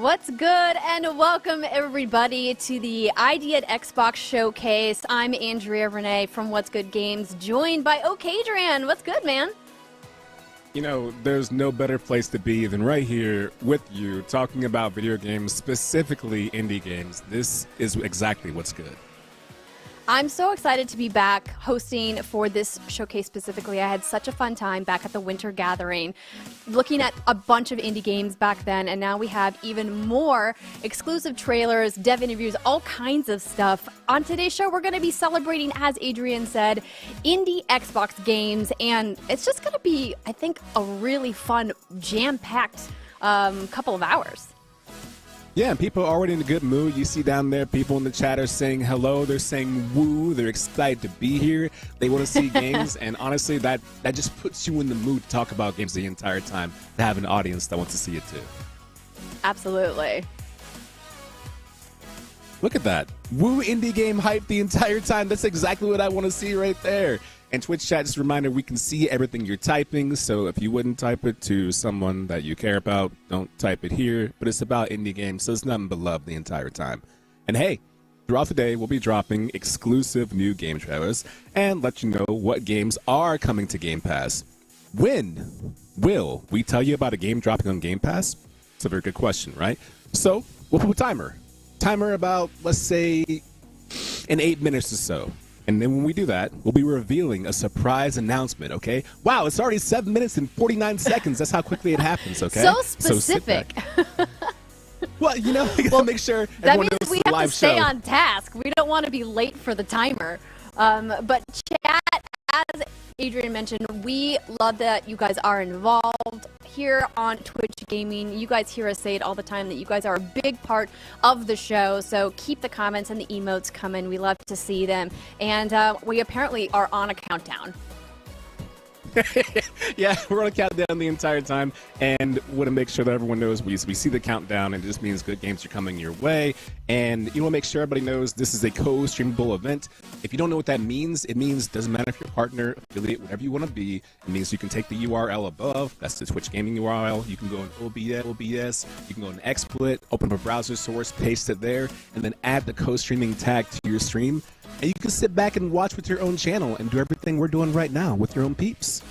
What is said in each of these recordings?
What's good, and welcome everybody to the ID at Xbox Showcase. I'm Andrea Renee from What's Good Games, joined by Okadrian. What's good, man? You know, there's no better place to be than right here with you, talking about video games, specifically indie games. This is exactly what's good. I'm so excited to be back hosting for this showcase specifically. I had such a fun time back at the Winter Gathering, looking at a bunch of indie games back then, and now we have even more exclusive trailers, dev interviews, all kinds of stuff. On today's show, we're going to be celebrating, as Adrian said, indie Xbox games, and it's just going to be, I think, a really fun, jam-packed couple of hours. Yeah, and people are already in a good mood. You see down there, people in the chat are saying hello. They're saying woo. They're excited to be here. They want to see games. And honestly, that just puts you in the mood to talk about games the entire time, to have an audience that wants to see it too. Absolutely. Look at that. Woo indie game hype the entire time. That's exactly what I want to see right there. And Twitch chat, just a reminder, we can see everything you're typing, so if you wouldn't type it to someone that you care about, don't type it here. But it's about indie games, so it's nothing but love the entire time. And hey, throughout the day, we'll be dropping exclusive new game trailers and let you know what games are coming to Game Pass. When will we tell you about a game dropping on Game Pass? It's a very good question, right? So we'll put a timer. Timer about, let's say, in 8 minutes or so. And then when we do that, we'll be revealing a surprise announcement, okay? Wow, it's already 7 minutes and 49 seconds. That's how quickly it happens, okay? So specific. Well, you know, we gotta make sure everyone knows we it's a have live to stay show. on task. We don't want to be late for the timer. But chat, as Adrian mentioned, we love that you guys are involved here on Twitch Gaming. You guys hear us say it all the time that you guys are a big part of the show. So keep the comments and the emotes coming. We love to see them. And we apparently are on a countdown. Yeah, we're on a countdown the entire time, and want to make sure that everyone knows we see the countdown, and it just means good games are coming your way. And you want to make sure everybody knows this is a co-streamable event. If you don't know what that means, it means doesn't matter if you're a partner, affiliate, whatever you want to be. It means you can take the URL above. That's the Twitch Gaming URL. You can go in OBS. You can go in XSplit, open up a browser source, paste it there, and then add the co-streaming tag to your stream. And you can sit back and watch with your own channel and do everything we're doing right now with your own peeps.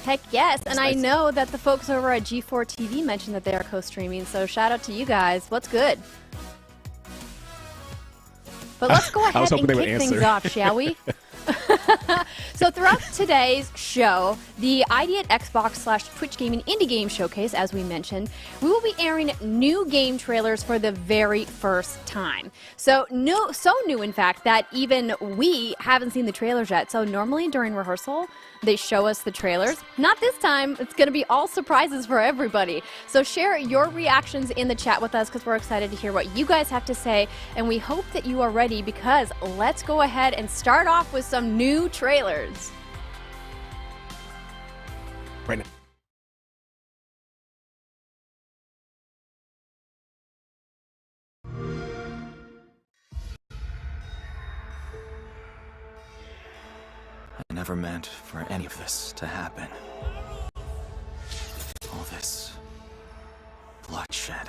Heck yes, and I know that the folks over at G4 TV mentioned that they are co-streaming, so shout out to you guys. What's good? But let's go ahead and kick things off, shall we? So throughout today's show, the ID at Xbox / Twitch Gaming Indie Game Showcase, as we mentioned, we will be airing new game trailers for the very first time. So new, in fact, that even we haven't seen the trailers yet. So normally during rehearsal, they show us the trailers. Not this time. It's going to be all surprises for everybody. So share your reactions in the chat with us because we're excited to hear what you guys have to say. And we hope that you are ready because let's go ahead and start off with some new trailers. Right now. I never meant for any of this to happen. All this bloodshed.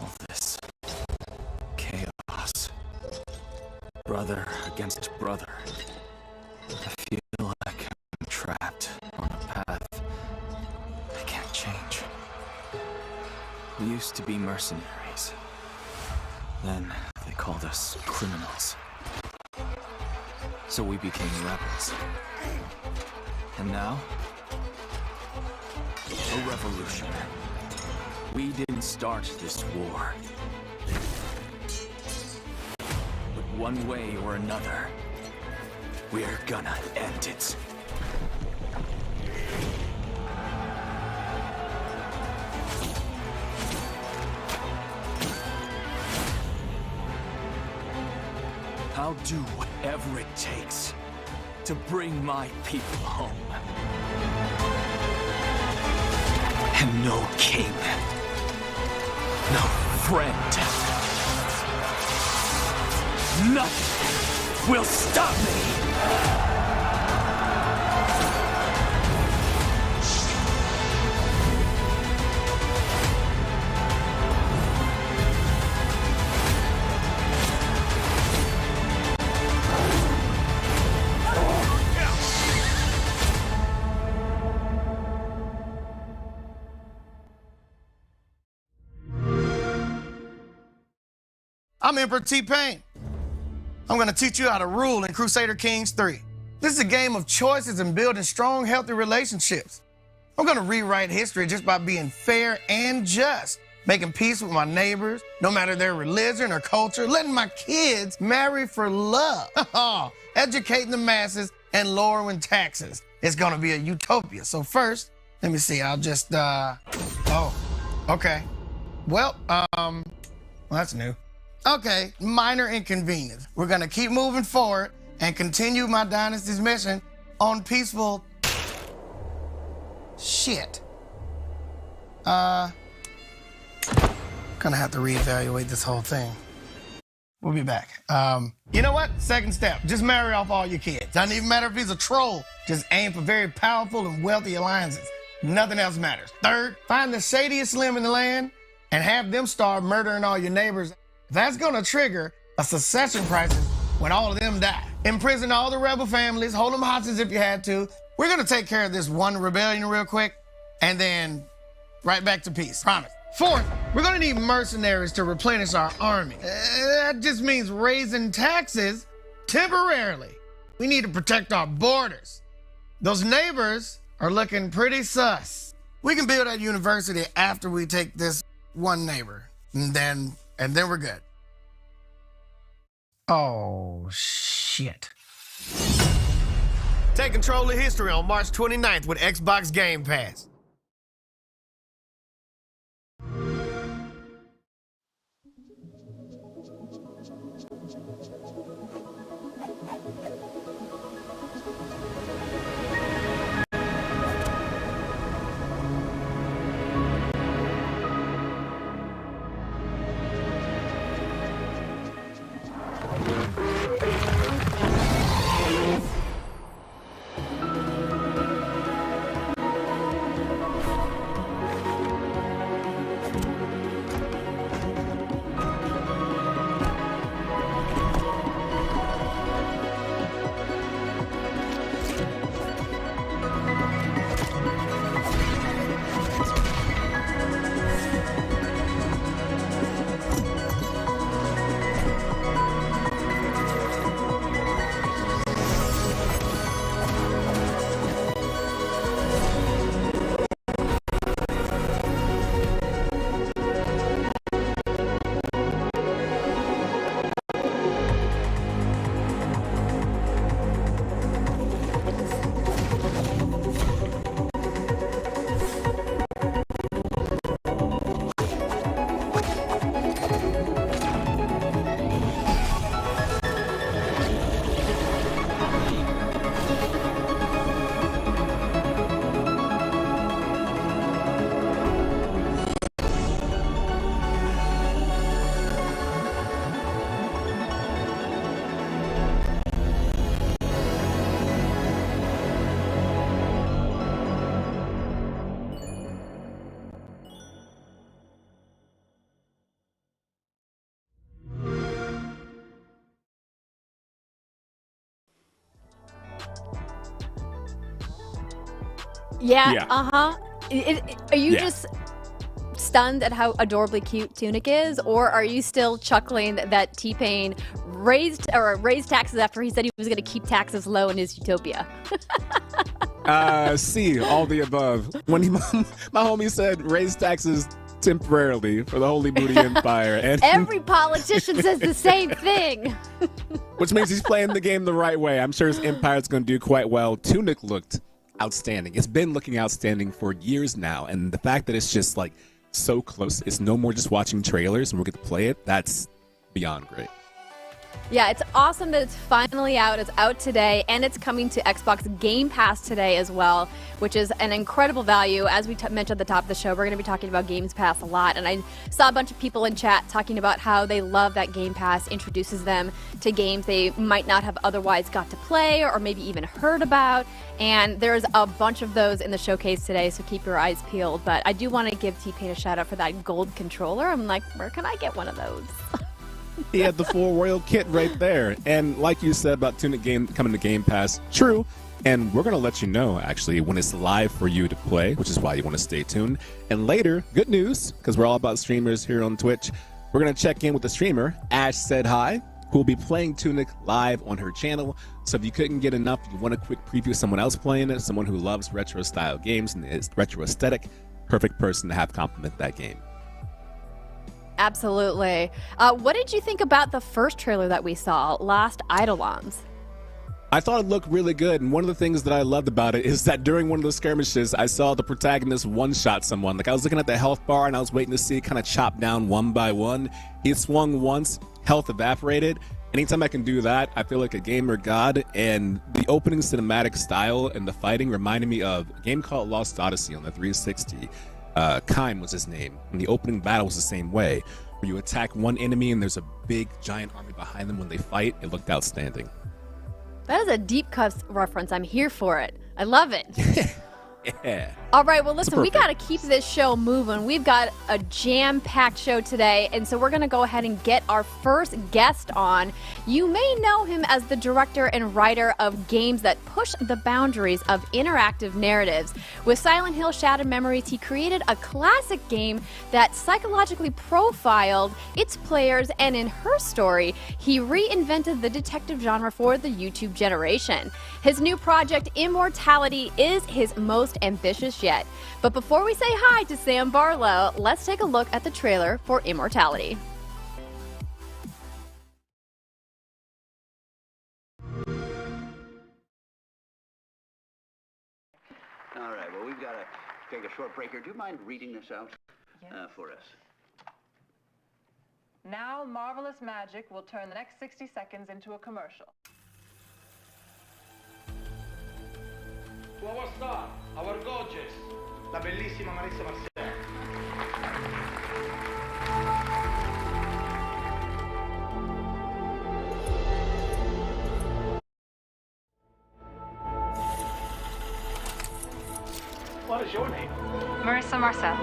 All this chaos. Brother against brother. I feel like I'm trapped on a path I can't change. We used to be mercenaries. Then they called us criminals. So we became rebels. And now? A revolution. We didn't start this war. But one way or another, we're gonna end it. I'll do whatever it takes to bring my people home. And no king, no friend, nothing will stop me! I'm Emperor T-Pain. I'm gonna teach you how to rule in Crusader Kings III. This is a game of choices and building strong, healthy relationships. I'm gonna rewrite history just by being fair and just, making peace with my neighbors, no matter their religion or culture, letting my kids marry for love, educating the masses, and lowering taxes. It's gonna be a utopia. So first, let me see, I'll just, oh, okay. Well, that's new. Okay, minor inconvenience. We're gonna keep moving forward and continue my dynasty's mission on peaceful shit. Gonna have to reevaluate this whole thing. We'll be back. You know what? Second step, just marry off all your kids. Doesn't even matter if he's a troll. Just aim for very powerful and wealthy alliances. Nothing else matters. Third, find the shadiest slim in the land and have them start murdering all your neighbors. That's gonna trigger a succession crisis when all of them die. Imprison all the rebel families, hold them hostage if you had to. We're gonna take care of this one rebellion real quick and then right back to peace, promise. Fourth, we're gonna need mercenaries to replenish our army. That just means raising taxes temporarily. We need to protect our borders. Those neighbors are looking pretty sus. We can build that university after we take this one neighbor, and then we're good. Oh, shit. Take control of history on March 29th with Xbox Game Pass. Yeah. Are you just stunned at how adorably cute Tunic is, or are you still chuckling that T-Pain raised taxes after he said he was going to keep taxes low in his utopia? See, all the above. When my homie said raise taxes temporarily for the Holy Booty Empire, and every politician says the same thing. Which means he's playing the game the right way. I'm sure his empire is going to do quite well. Tunic looked outstanding. It's been looking outstanding for years now, and the fact that it's just like so close, it's no more just watching trailers and we're going to play it, that's beyond great. Yeah, it's awesome that it's finally out. It's out today, and it's coming to Xbox Game Pass today as well, which is an incredible value. As we mentioned at the top of the show, we're going to be talking about Games Pass a lot, and I saw a bunch of people in chat talking about how they love that Game Pass introduces them to games they might not have otherwise got to play or maybe even heard about, and there's a bunch of those in the showcase today, so keep your eyes peeled. But I do want to give T-Pain a shout out for that gold controller. I'm like, where can I get one of those? He had the full royal kit right there. And like you said about Tunic game coming to Game Pass, true. And we're going to let you know, actually, when it's live for you to play, which is why you want to stay tuned. And later, good news, because we're all about streamers here on Twitch, We're going to check in with the streamer, Ash Said Hi, who will be playing Tunic live on her channel. So if you couldn't get enough, you want a quick preview of someone else playing it, someone who loves retro style games and is retro aesthetic, perfect person to have compliment that game. Absolutely. What did you think about the first trailer that we saw, Last Eidolons? I thought it looked really good, and one of the things that I loved about it is that during one of those skirmishes, I saw the protagonist one-shot someone. Like, I was looking at the health bar, and I was waiting to see it kind of chop down one by one. He swung once, health evaporated. Anytime I can do that, I feel like a gamer god, and the opening cinematic style and the fighting reminded me of a game called Lost Odyssey on the 360. Kime was his name, and the opening battle was the same way, where you attack one enemy and there's a big, giant army behind them when they fight. It looked outstanding. That is a deep cuts reference. I'm here for it. I love it. Yeah. All right, well, listen, we got to keep this show moving. We've got a jam-packed show today, and so we're going to go ahead and get our first guest on. You may know him as the director and writer of games that push the boundaries of interactive narratives. With Silent Hill Shattered Memories, he created a classic game that psychologically profiled its players, and in her story, he reinvented the detective genre for the YouTube generation. His new project, Immortality, is his most ambitious yet. But before we say hi to Sam Barlow, let's take a look at the trailer for Immortality. All right, well, we've got to take a short break here. Do you mind reading this out for us? Now, marvelous magic will turn the next 60 seconds into a commercial. Nuovo star, our gorgeous, la bellissima Marissa Marcel. What is your name? Marissa Marcel.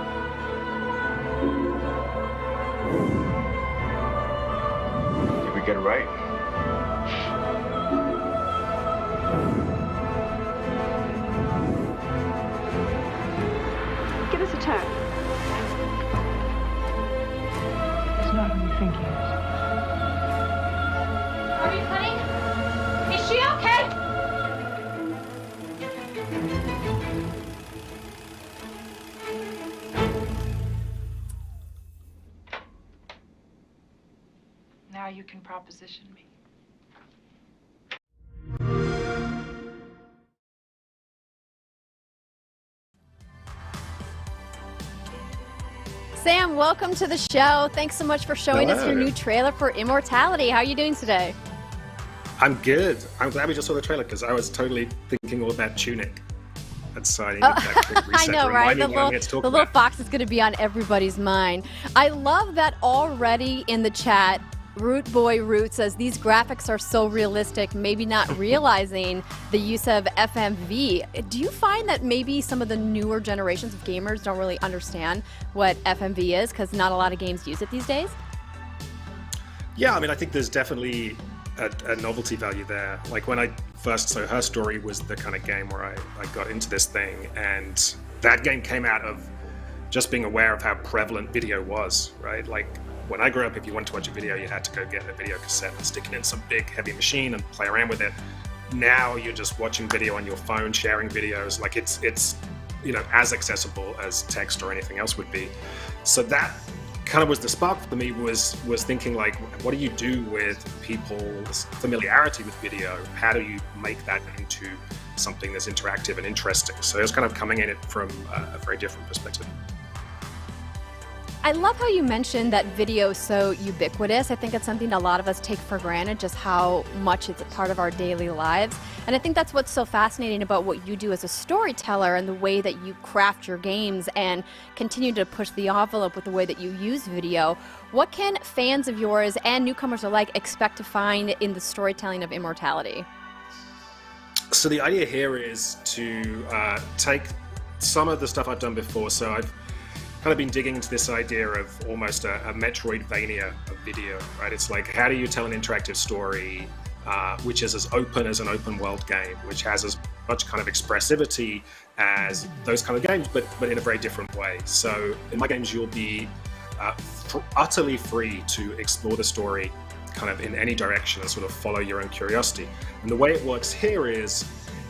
Did we get it right? Give us a turn. It's not who you think he is. Are you honey? Is she okay? Now you can proposition me. Sam, welcome to the show. Thanks so much for showing us your new trailer for Immortality. How are you doing today? I'm good. I'm glad we just saw the trailer because I was totally thinking all about Tunic. That's that quick reset. I know, right? The little fox is going to be on everybody's mind. I love that already in the chat. Root Boy Root says these graphics are so realistic, maybe not realizing the use of FMV. Do you find that maybe some of the newer generations of gamers don't really understand what FMV is because not a lot of games use it these days? Yeah, I mean, I think there's definitely a novelty value there. Like when I first saw her story was the kind of game where I got into this thing, and that game came out of just being aware of how prevalent video was, right? Like when I grew up, if you wanted to watch a video, you had to go get a video cassette and stick it in some big heavy machine and play around with it. Now you're just watching video on your phone, sharing videos. Like it's as accessible as text or anything else would be. So that kind of was the spark for me, was thinking like, what do you do with people's familiarity with video? How do you make that into something that's interactive and interesting? So it was kind of coming at it from a very different perspective. I love how you mentioned that video is so ubiquitous. I think it's something a lot of us take for granted, just how much it's a part of our daily lives. And I think that's what's so fascinating about what you do as a storyteller and the way that you craft your games and continue to push the envelope with the way that you use video. What can fans of yours and newcomers alike expect to find in the storytelling of Immortality? So the idea here is to take some of the stuff I've done before. So I've kind of been digging into this idea of almost a Metroidvania of video, right? It's like, how do you tell an interactive story which is as open as an open world game, which has as much kind of expressivity as those kind of games, but in a very different way. So in my games, you'll be utterly free to explore the story kind of in any direction and sort of follow your own curiosity. And the way it works here is,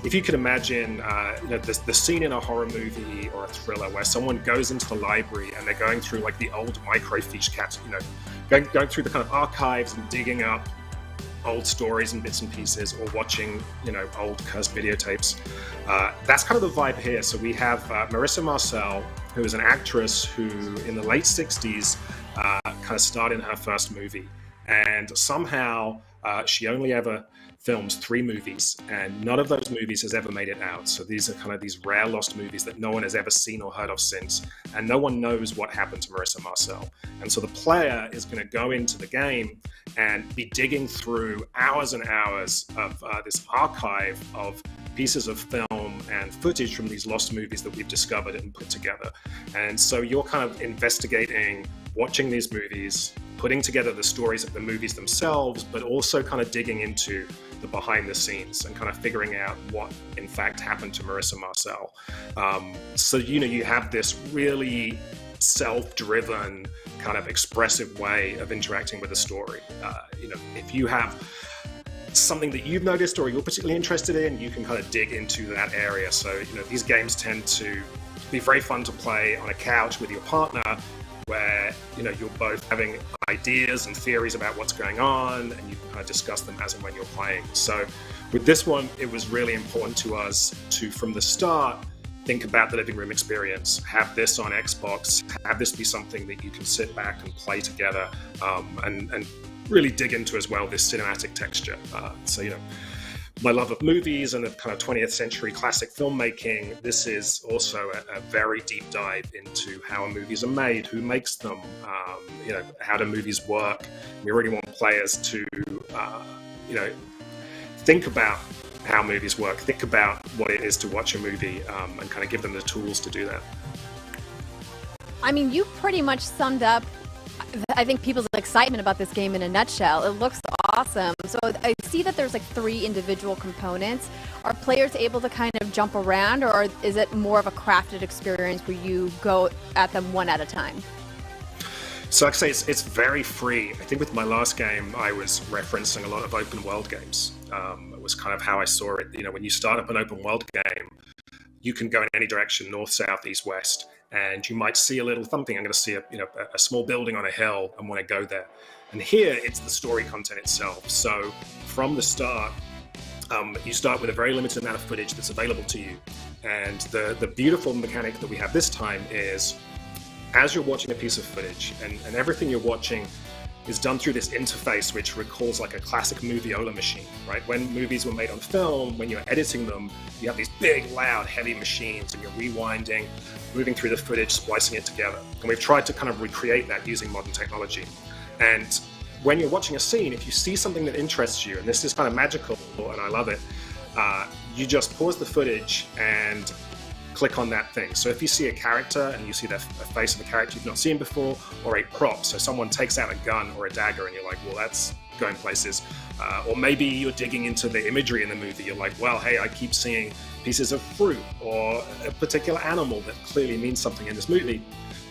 if you could imagine the scene in a horror movie or a thriller where someone goes into the library and they're going through like the old microfiche cat, going through the kind of archives and digging up old stories and bits and pieces, or watching old cursed videotapes. That's kind of the vibe here. So we have Marissa Marcel, who is an actress who in the late 60s kind of starred in her first movie, and somehow she only ever films 3 movies, and none of those movies has ever made it out. So these are kind of these rare lost movies that no one has ever seen or heard of since, and no one knows what happened to Marissa Marcel. And so the player is going to go into the game and be digging through hours and hours of this archive of pieces of film and footage from these lost movies that we've discovered and put together. And so you're kind of investigating, watching these movies, putting together the stories of the movies themselves, but also kind of digging into the behind the scenes and kind of figuring out what in fact happened to Marissa Marcel. So you have this really self-driven kind of expressive way of interacting with the story. If you have something that you've noticed or you're particularly interested in, you can kind of dig into that area. So these games tend to be very fun to play on a couch with your partner, where you're both having ideas and theories about what's going on, and you can kind of discuss them as and when you're playing. So with this one, it was really important to us to, from the start, think about the living room experience. Have this on Xbox, have this be something that you can sit back and play together, and really dig into as well this cinematic texture. My love of movies and the kind of 20th century classic filmmaking, this is also a very deep dive into how movies are made, who makes them, how do movies work. We really want players to, think about how movies work, think about what it is to watch a movie, and kind of give them the tools to do that. I mean, you pretty much summed up, I think, people's excitement about this game in a nutshell. It looks awesome. So I see that there's like 3 individual components. Are players able to kind of jump around, or is it more of a crafted experience where you go at them one at a time? So like I say, it's very free. I think with my last game, I was referencing a lot of open world games. It was kind of how I saw it. When you start up an open world game, you can go in any direction, north, south, east, west, and you might see a little something. I'm going to see a small building on a hill and want to go there. And here, it's the story content itself. So from the start, you start with a very limited amount of footage that's available to you. And the beautiful mechanic that we have this time is, as you're watching a piece of footage, and everything you're watching is done through this interface which recalls like a classic moviola machine, right? When movies were made on film, when you're editing them, you have these big, loud, heavy machines, and you're rewinding, moving through the footage, splicing it together. And we've tried to kind of recreate that using modern technology. And when you're watching a scene, if you see something that interests you, and this is kind of magical, and I love it, you just pause the footage and click on that thing. So if you see a character and you see the face of a character you've not seen before, or a prop, so someone takes out a gun or a dagger and you're like, well, that's going places. Or maybe you're digging into the imagery in the movie. You're like, well, hey, I keep seeing pieces of fruit or a particular animal that clearly means something in this movie.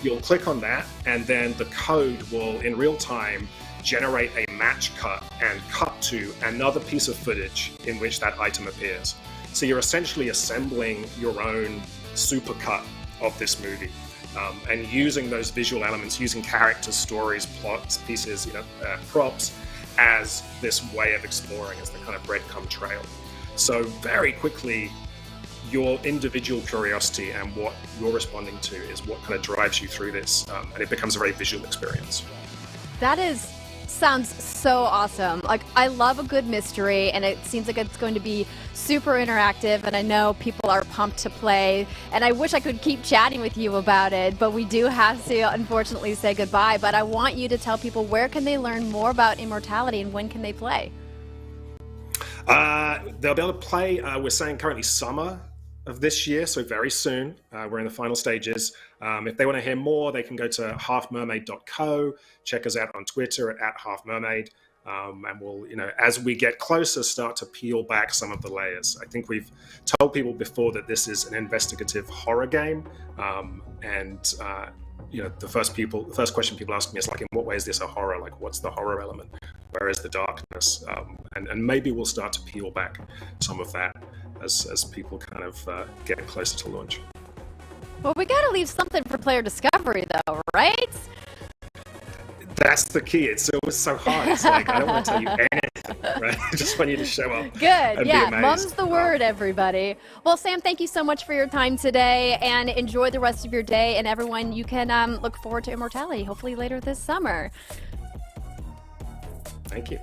You'll click on that, and then the code will, in real time, generate a match cut and cut to another piece of footage in which that item appears. So you're essentially assembling your own supercut of this movie, and using those visual elements, using characters, stories, plots, pieces, props, as this way of exploring, as the kind of breadcrumb trail. So very quickly, your individual curiosity and what you're responding to is what kind of drives you through this, and it becomes a very visual experience. Sounds so awesome. Like, I love a good mystery, and it seems like it's going to be super interactive, and I know people are pumped to play, and I wish I could keep chatting with you about it, but we do have to unfortunately say goodbye. But I want you to tell people, where can they learn more about Immortality, and when can they play? They'll be able to play, we're saying currently summer of this year, so very soon. We're in the final stages. If they want to hear more, they can go to halfmermaid.co, check us out on Twitter at halfmermaid, and we'll, as we get closer, start to peel back some of the layers. I think we've told people before that this is an investigative horror game, and the first question people ask me is like, in what way is this a horror? Like, what's the horror element? Where is the darkness? And maybe we'll start to peel back some of that as people kind of get closer to launch. Well, we got to leave something for player discovery, though, right? That's the key. It's always so hard. It's like, I don't want to tell you anything, right? I just want you to show up. Good. Yeah, mum's the word, everybody. Well, Sam, thank you so much for your time today, and enjoy the rest of your day. And everyone, you can look forward to Immortality, hopefully later this summer. Thank you.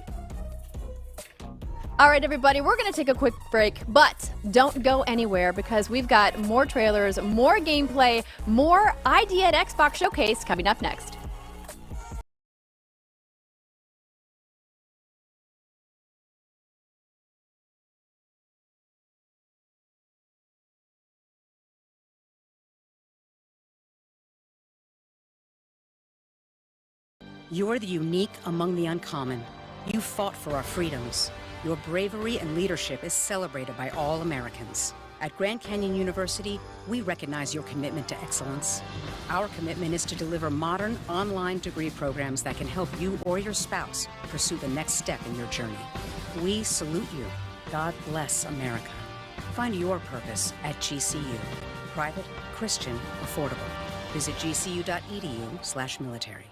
All right, everybody, we're going to take a quick break, but don't go anywhere because we've got more trailers, more gameplay, more ID at Xbox Showcase coming up next. You're the unique among the uncommon. You fought for our freedoms. Your bravery and leadership is celebrated by all Americans. At Grand Canyon University, we recognize your commitment to excellence. Our commitment is to deliver modern, online degree programs that can help you or your spouse pursue the next step in your journey. We salute you. God bless America. Find your purpose at GCU. Private, Christian, affordable. Visit gcu.edu/military.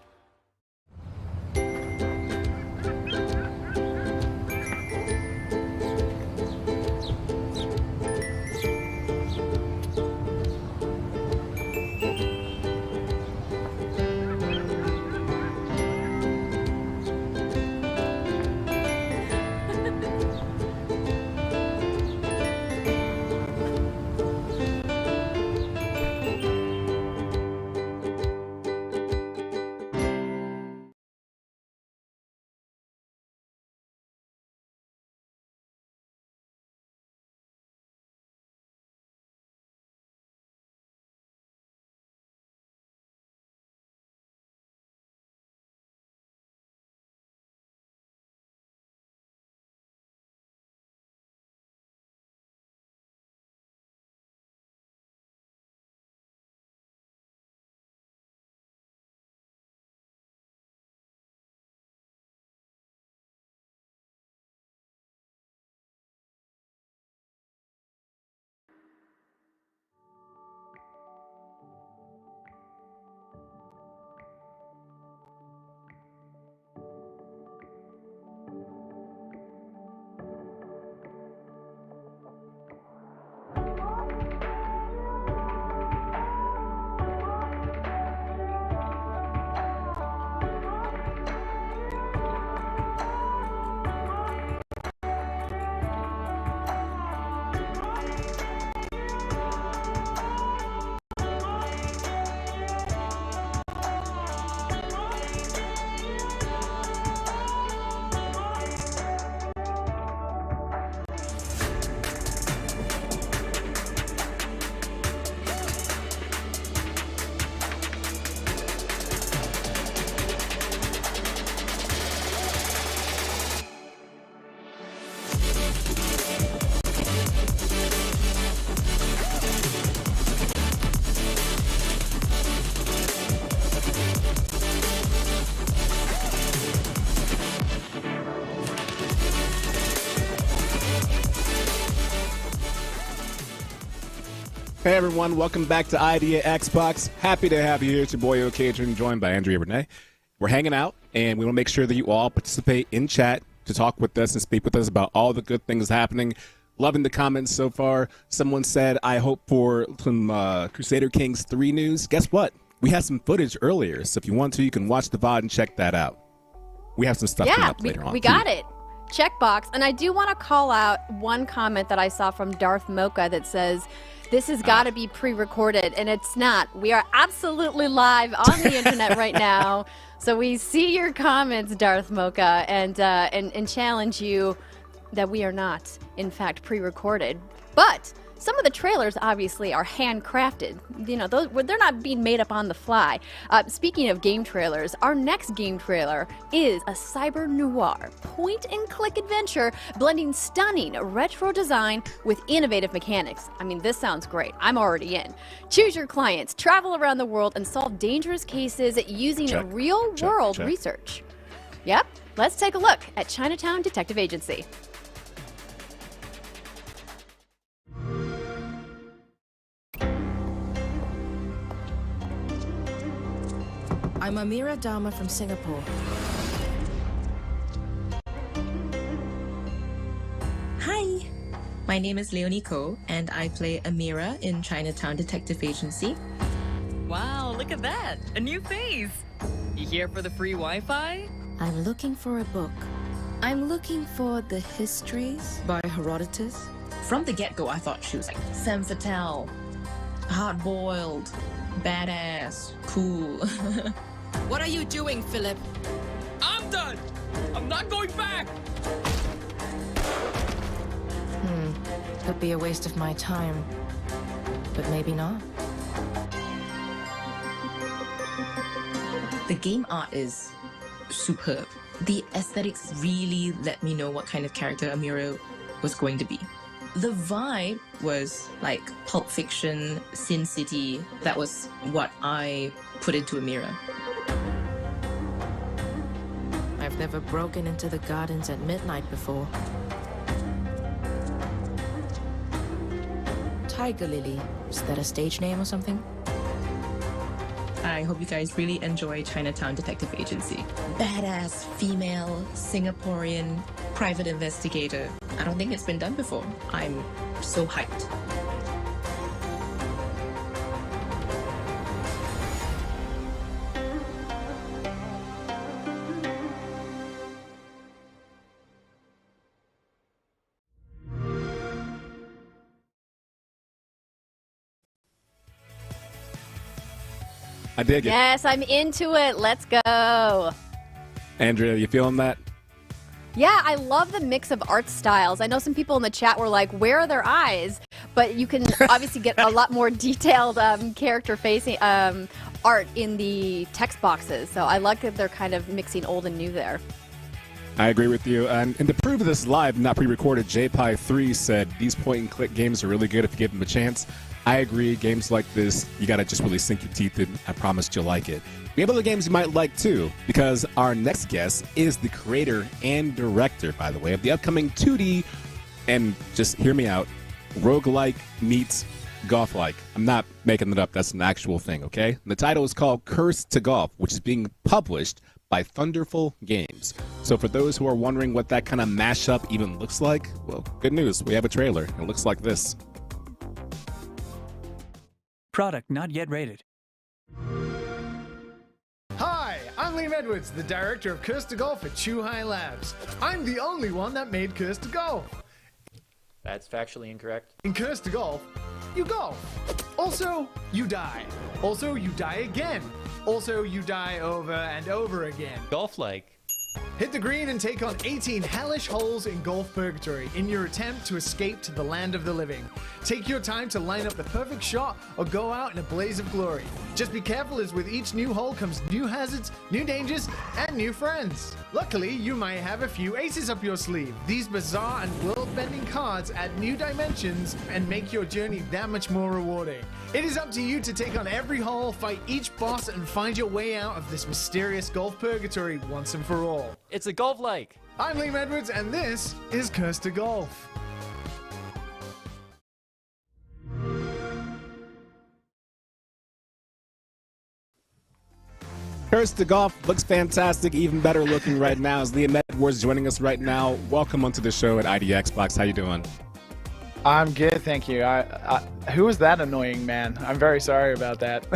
Hey everyone, welcome back to Idea Xbox. Happy to have you here. It's your boy Ocadron, joined by Andrea Renee. We're hanging out, and we want to make sure that you all participate in chat to talk with us and speak with us about all the good things happening. Loving the comments so far. Someone said, I hope for some Crusader Kings III news. Guess what? We had some footage earlier, so if you want to, you can watch the VOD and check that out. We have some stuff coming up later on. We got it. Checkbox. And I do want to call out one comment that I saw from Darth Mocha that says, this has got to be pre-recorded, and it's not. We are absolutely live on the internet right now, so we see your comments, Darth Mocha, and challenge you that we are not, in fact, pre-recorded. But some of the trailers obviously are handcrafted. You know, they're not being made up on the fly. Speaking of game trailers, our next game trailer is a cyber noir point-and-click adventure blending stunning retro design with innovative mechanics. I mean, this sounds great. I'm already in. Choose your clients, travel around the world, and solve dangerous cases using real-world research. Yep, let's take a look at Chinatown Detective Agency. I'm Amira Dama from Singapore. Hi, my name is Leonie Ko, and I play Amira in Chinatown Detective Agency. Wow, look at that! A new face! You here for the free Wi-Fi? I'm looking for a book. I'm looking for The Histories by Herodotus. From the get-go, I thought she was like femme fatale, hard-boiled, badass, cool. What are you doing, Philip? I'm done! I'm not going back! Could be a waste of my time, but maybe not. The game art is superb. The aesthetics really let me know what kind of character Amira was going to be. The vibe was like Pulp Fiction, Sin City. That was what I put into Amira. I've never broken into the gardens at midnight before. Tiger Lily, is that a stage name or something? I hope you guys really enjoy Chinatown Detective Agency. Badass, female, Singaporean, private investigator. I don't think it's been done before. I'm so hyped. I dig it. Yes, I'm into it. Let's go. Andrea, you feeling that? Yeah, I love the mix of art styles. I know some people in the chat were like, where are their eyes? But you can obviously get a lot more detailed character-facing art in the text boxes. So I like that they're kind of mixing old and new there. I agree with you. And to prove this live, not pre-recorded, JPie3 said, these point-and-click games are really good if you give them a chance. I agree. Games like this, you got to just really sink your teeth in. I promised you'll like it. We have other games you might like, too, because our next guest is the creator and director, by the way, of the upcoming 2D, and just hear me out, roguelike meets golf-like. I'm not making it up. That's an actual thing, okay? And the title is called Curse to Golf, which is being published by Thunderful Games. So for those who are wondering what that kind of mashup even looks like, well, good news. We have a trailer. It looks like this. Product not yet rated. Hi, I'm Liam Edwards, the director of Curse to Golf at Chuhai Labs. I'm the only one that made Curse to Golf. That's factually incorrect. In Curse to Golf, you golf. Also, you die. Also, you die again. Also, you die over and over again. Golf-like. Hit the green and take on 18 hellish holes in golf purgatory in your attempt to escape to the land of the living. Take your time to line up the perfect shot or go out in a blaze of glory. Just be careful, as with each new hole comes new hazards, new dangers, and new friends. Luckily, you might have a few aces up your sleeve. These bizarre and world-bending cards add new dimensions and make your journey that much more rewarding. It is up to you to take on every hole, fight each boss, and find your way out of this mysterious golf purgatory once and for all. It's a golf-like. I'm Liam Edwards, and this is Curse to Golf. Curse to Golf looks fantastic, even better looking right now. Is Liam Edwards joining us right now. Welcome onto the show at ID Xbox. How you doing? I'm good, thank you. Who was that annoying man? I'm very sorry about that.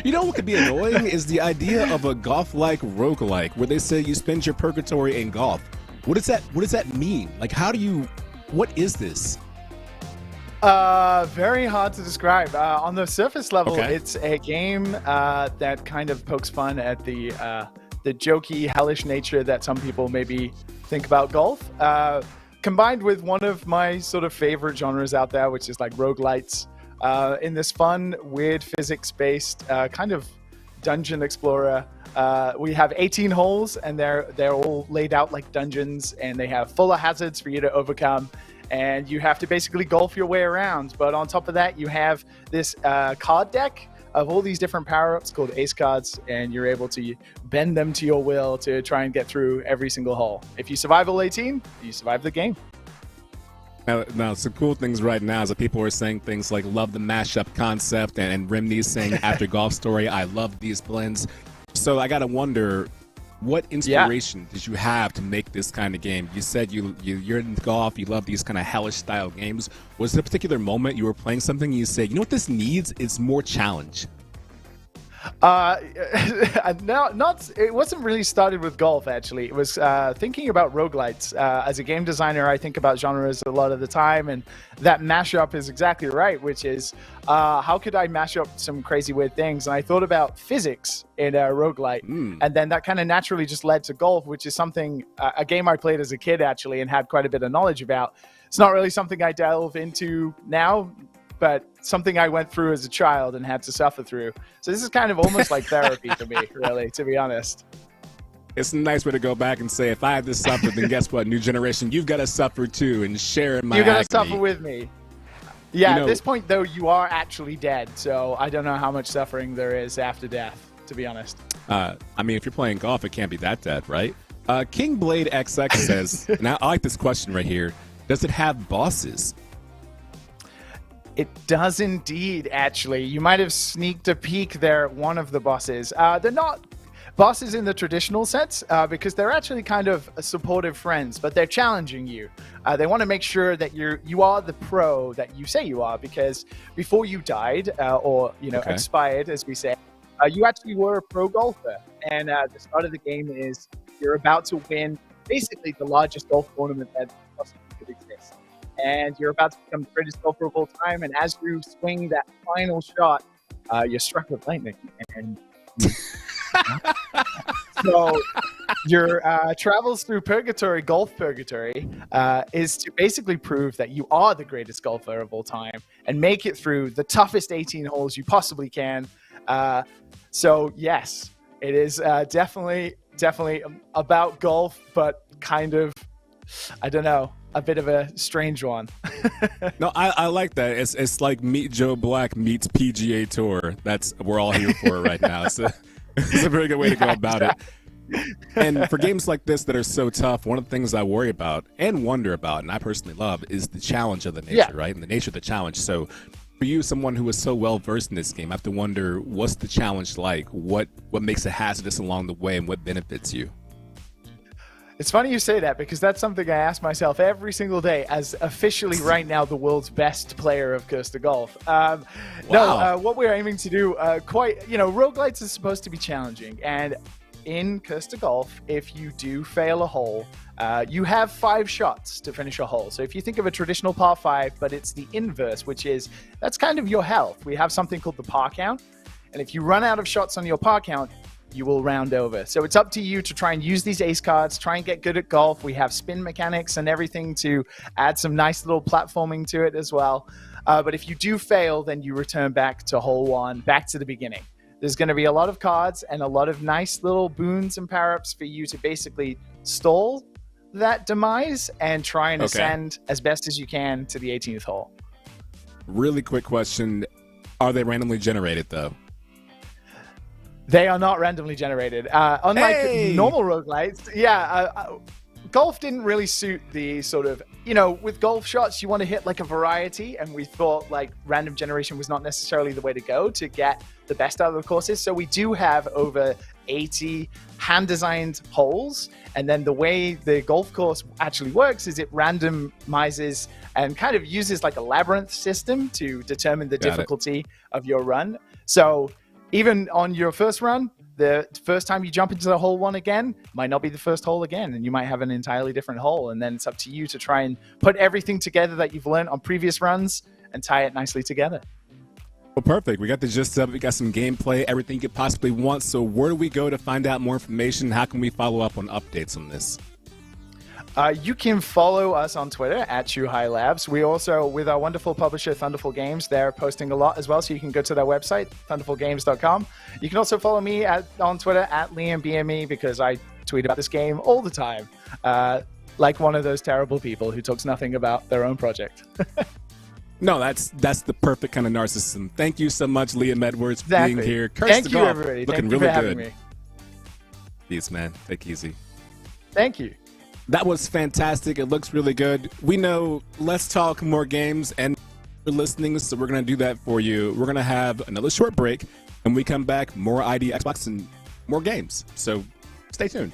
You know what could be annoying is the idea of a golf-like roguelike, where they say you spend your purgatory in golf. What does that mean? Like, what is this? Very hard to describe. On the surface level, It's a game that kind of pokes fun at the jokey, hellish nature that some people maybe think about golf. combined with one of my sort of favorite genres out there, which is like roguelites, in this fun, weird physics-based kind of dungeon explorer. We have 18 holes, and they're all laid out like dungeons, and they have full of hazards for you to overcome. And you have to basically golf your way around. But on top of that, you have this card deck of all these different power-ups called ace cards, and you're able to bend them to your will to try and get through every single hole. If you survive all 18, you survive the game. Now, some cool things right now is that people are saying things like love the mashup concept, and Rimney's saying after Golf Story, I love these blends. So I gotta wonder, what inspiration did you have to make this kind of game? You said you're in golf, you love these kind of hellish style games. Was there a particular moment you were playing something and you said, you know what this needs? It's more challenge. It wasn't really started with golf, actually. It was thinking about roguelites. As a game designer, I think about genres a lot of the time, and that mashup is exactly right, which is how could I mash up some crazy weird things? And I thought about physics in a roguelite, and then that kind of naturally just led to golf, which is something, a game I played as a kid, actually, and had quite a bit of knowledge about. It's not really something I delve into now, but something I went through as a child and had to suffer through. So this is kind of almost like therapy to me, really, to be honest. It's a nice way to go back and say, if I had to suffer, then guess what, new generation, you've got to suffer too and share in my agony. You got to suffer with me. Yeah, at this point, though, you are actually dead, so I don't know how much suffering there is after death, to be honest. I mean, if you're playing golf, it can't be that dead, right? King Blade XX says, and I like this question right here, does it have bosses? It does indeed, actually. You might have sneaked a peek there at one of the bosses. They're not bosses in the traditional sense, because they're actually kind of supportive friends, but they're challenging you. They want to make sure that you are the pro that you say you are, because before you died, or expired, as we say, you actually were a pro golfer. And the start of the game is you're about to win basically the largest golf tournament that possibly could exist. And you're about to become the greatest golfer of all time. And as you swing that final shot, you're struck with lightning. And so your travels through purgatory, golf purgatory, is to basically prove that you are the greatest golfer of all time and make it through the toughest 18 holes you possibly can. So yes, it is definitely about golf, but kind of, I don't know, a bit of a strange one. No, I like that. It's like Meet Joe Black meets PGA Tour. We're all here for it right now. It's a very good way to go about it. And for games like this that are so tough, one of the things I worry about and wonder about, and I personally love, is the challenge of the nature, right? And the nature of the challenge. So for you, someone who is so well versed in this game, I have to wonder, what's the challenge like? What makes it hazardous along the way, and what benefits you? It's funny you say that, because that's something I ask myself every single day as officially right now the world's best player of Curse to Golf. No, what we're aiming to do, roguelites is supposed to be challenging. And in Curse to Golf, if you do fail a hole, you have 5 shots to finish a hole. So if you think of a traditional par 5, but it's the inverse, which is, that's kind of your health. We have something called the par count. And if you run out of shots on your par count, you will round over. So it's up to you to try and use these ace cards, try and get good at golf. We have spin mechanics and everything to add some nice little platforming to it as well. But if you do fail, then you return back to hole 1, back to the beginning. There's going to be a lot of cards and a lot of nice little boons and power-ups for you to basically stall that demise and try and ascend as best as you can to the 18th hole. Really quick question. Are they randomly generated, though? They are not randomly generated. Unlike normal roguelites, golf didn't really suit the sort of, with golf shots, you want to hit like a variety, and we thought like random generation was not necessarily the way to go to get the best out of the courses. So we do have over 80 hand-designed holes, and then the way the golf course actually works is it randomizes and kind of uses like a labyrinth system to determine the difficulty of your run. So even on your first run, the first time you jump into the hole 1 again might not be the first hole again, and you might have an entirely different hole. And then it's up to you to try and put everything together that you've learned on previous runs and tie it nicely together. Well, perfect. We got the gist of it. We got some gameplay, everything you could possibly want. So where do we go to find out more information? How can we follow up on updates on this? You can follow us on Twitter at Shuhai Labs. We also, with our wonderful publisher, Thunderful Games, they're posting a lot as well, so you can go to their website, thunderfulgames.com. You can also follow me on Twitter at LiamBME, because I tweet about this game all the time, like one of those terrible people who talks nothing about their own project. No, that's the perfect kind of narcissism. Thank you so much, Liam Edwards, for Exactly. being here. Thank you, everybody. Looking Thank you really for having good. me. Peace, man. Take it easy. Thank you. That was fantastic. It looks really good. We know Let's Talk More Games and for listening, so we're going to do that for you. We're going to have another short break, and when we come back, more ID Xbox and more games. So stay tuned.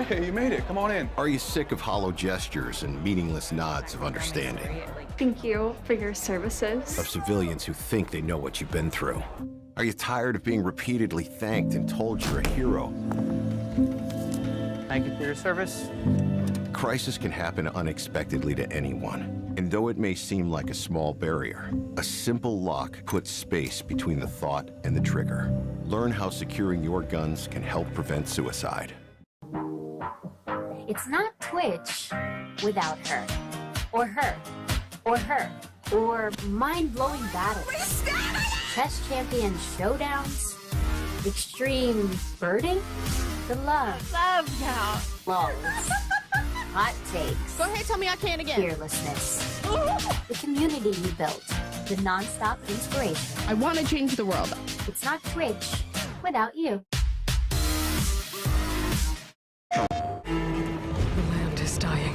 Hey, you made it. Come on in. Are you sick of hollow gestures and meaningless nods of understanding? Thank you for your services. Of civilians who think they know what you've been through? Are you tired of being repeatedly thanked and told you're a hero? Thank you for your service. Crisis can happen unexpectedly to anyone. And though it may seem like a small barrier, a simple lock puts space between the thought and the trigger. Learn how securing your guns can help prevent suicide. It's not Twitch without her. Or her. Or her. Or mind-blowing battles. Chess champion showdowns. Extreme birding. The love. Love now. Flawless. Hot takes. Go ahead, tell me I can again. Fearlessness. The community you built. The non-stop inspiration. I want to change the world. It's not Twitch without you. Is dying.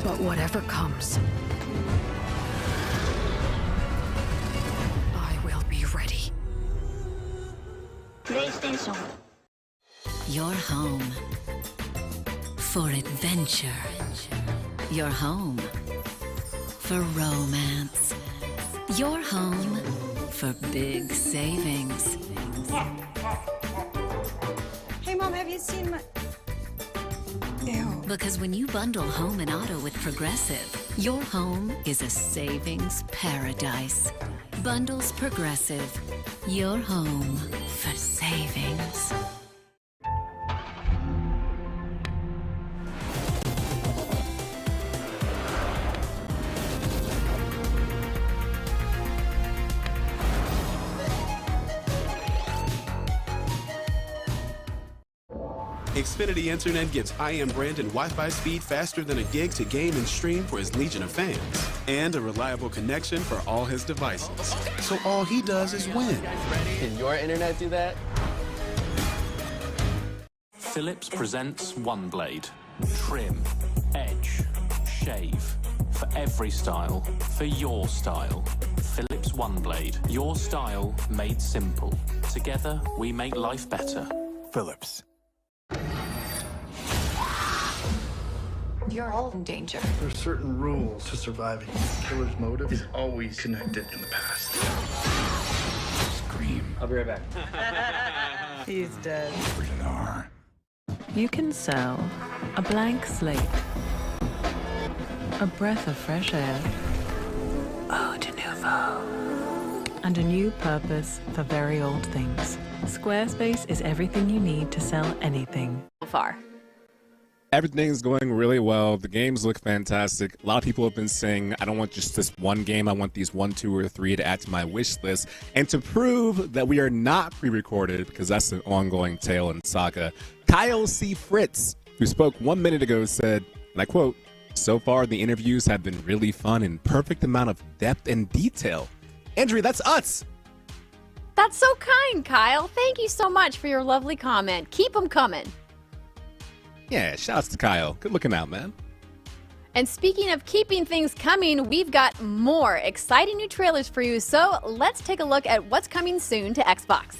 But whatever comes, I will be ready. PlayStation. Your home for adventure. Your home for romance. Your home for big savings. Hey, Mom, have you seen my... Ew. Because when you bundle home and auto with Progressive, your home is a savings paradise. Bundles Progressive. Your home for savings. Xfinity Internet gives IM Brandon Wi-Fi speed faster than a gig to game and stream for his legion of fans, and a reliable connection for all his devices. So all he does is win. Can your internet do that? Philips presents One Blade. Trim, edge, shave. For every style, for your style. Philips One Blade. Your style made simple. Together, we make life better. Philips. You're all in danger. There's certain rules to surviving. The killer's motive is always connected in the past. Scream. I'll be right back. He's dead. Rated R. You can sell a blank slate, a breath of fresh air, eau de nouveau, and a new purpose for very old things. Squarespace is everything you need to sell anything. So far. Everything's going really well. The games look fantastic. A lot of people have been saying, I don't want just this one game. I want these 1, 2, or 3 to add to my wish list. And to prove that we are not pre-recorded, because that's an ongoing tale and saga, Kyle C. Fritz, who spoke 1 minute ago, said, and I quote, "So far, the interviews have been really fun and perfect amount of depth and detail." Andrea, that's us. That's so kind, Kyle. Thank you so much for your lovely comment. Keep them coming. Yeah, shouts to Kyle. Good looking out, man. And speaking of keeping things coming, we've got more exciting new trailers for you. So let's take a look at what's coming soon to Xbox.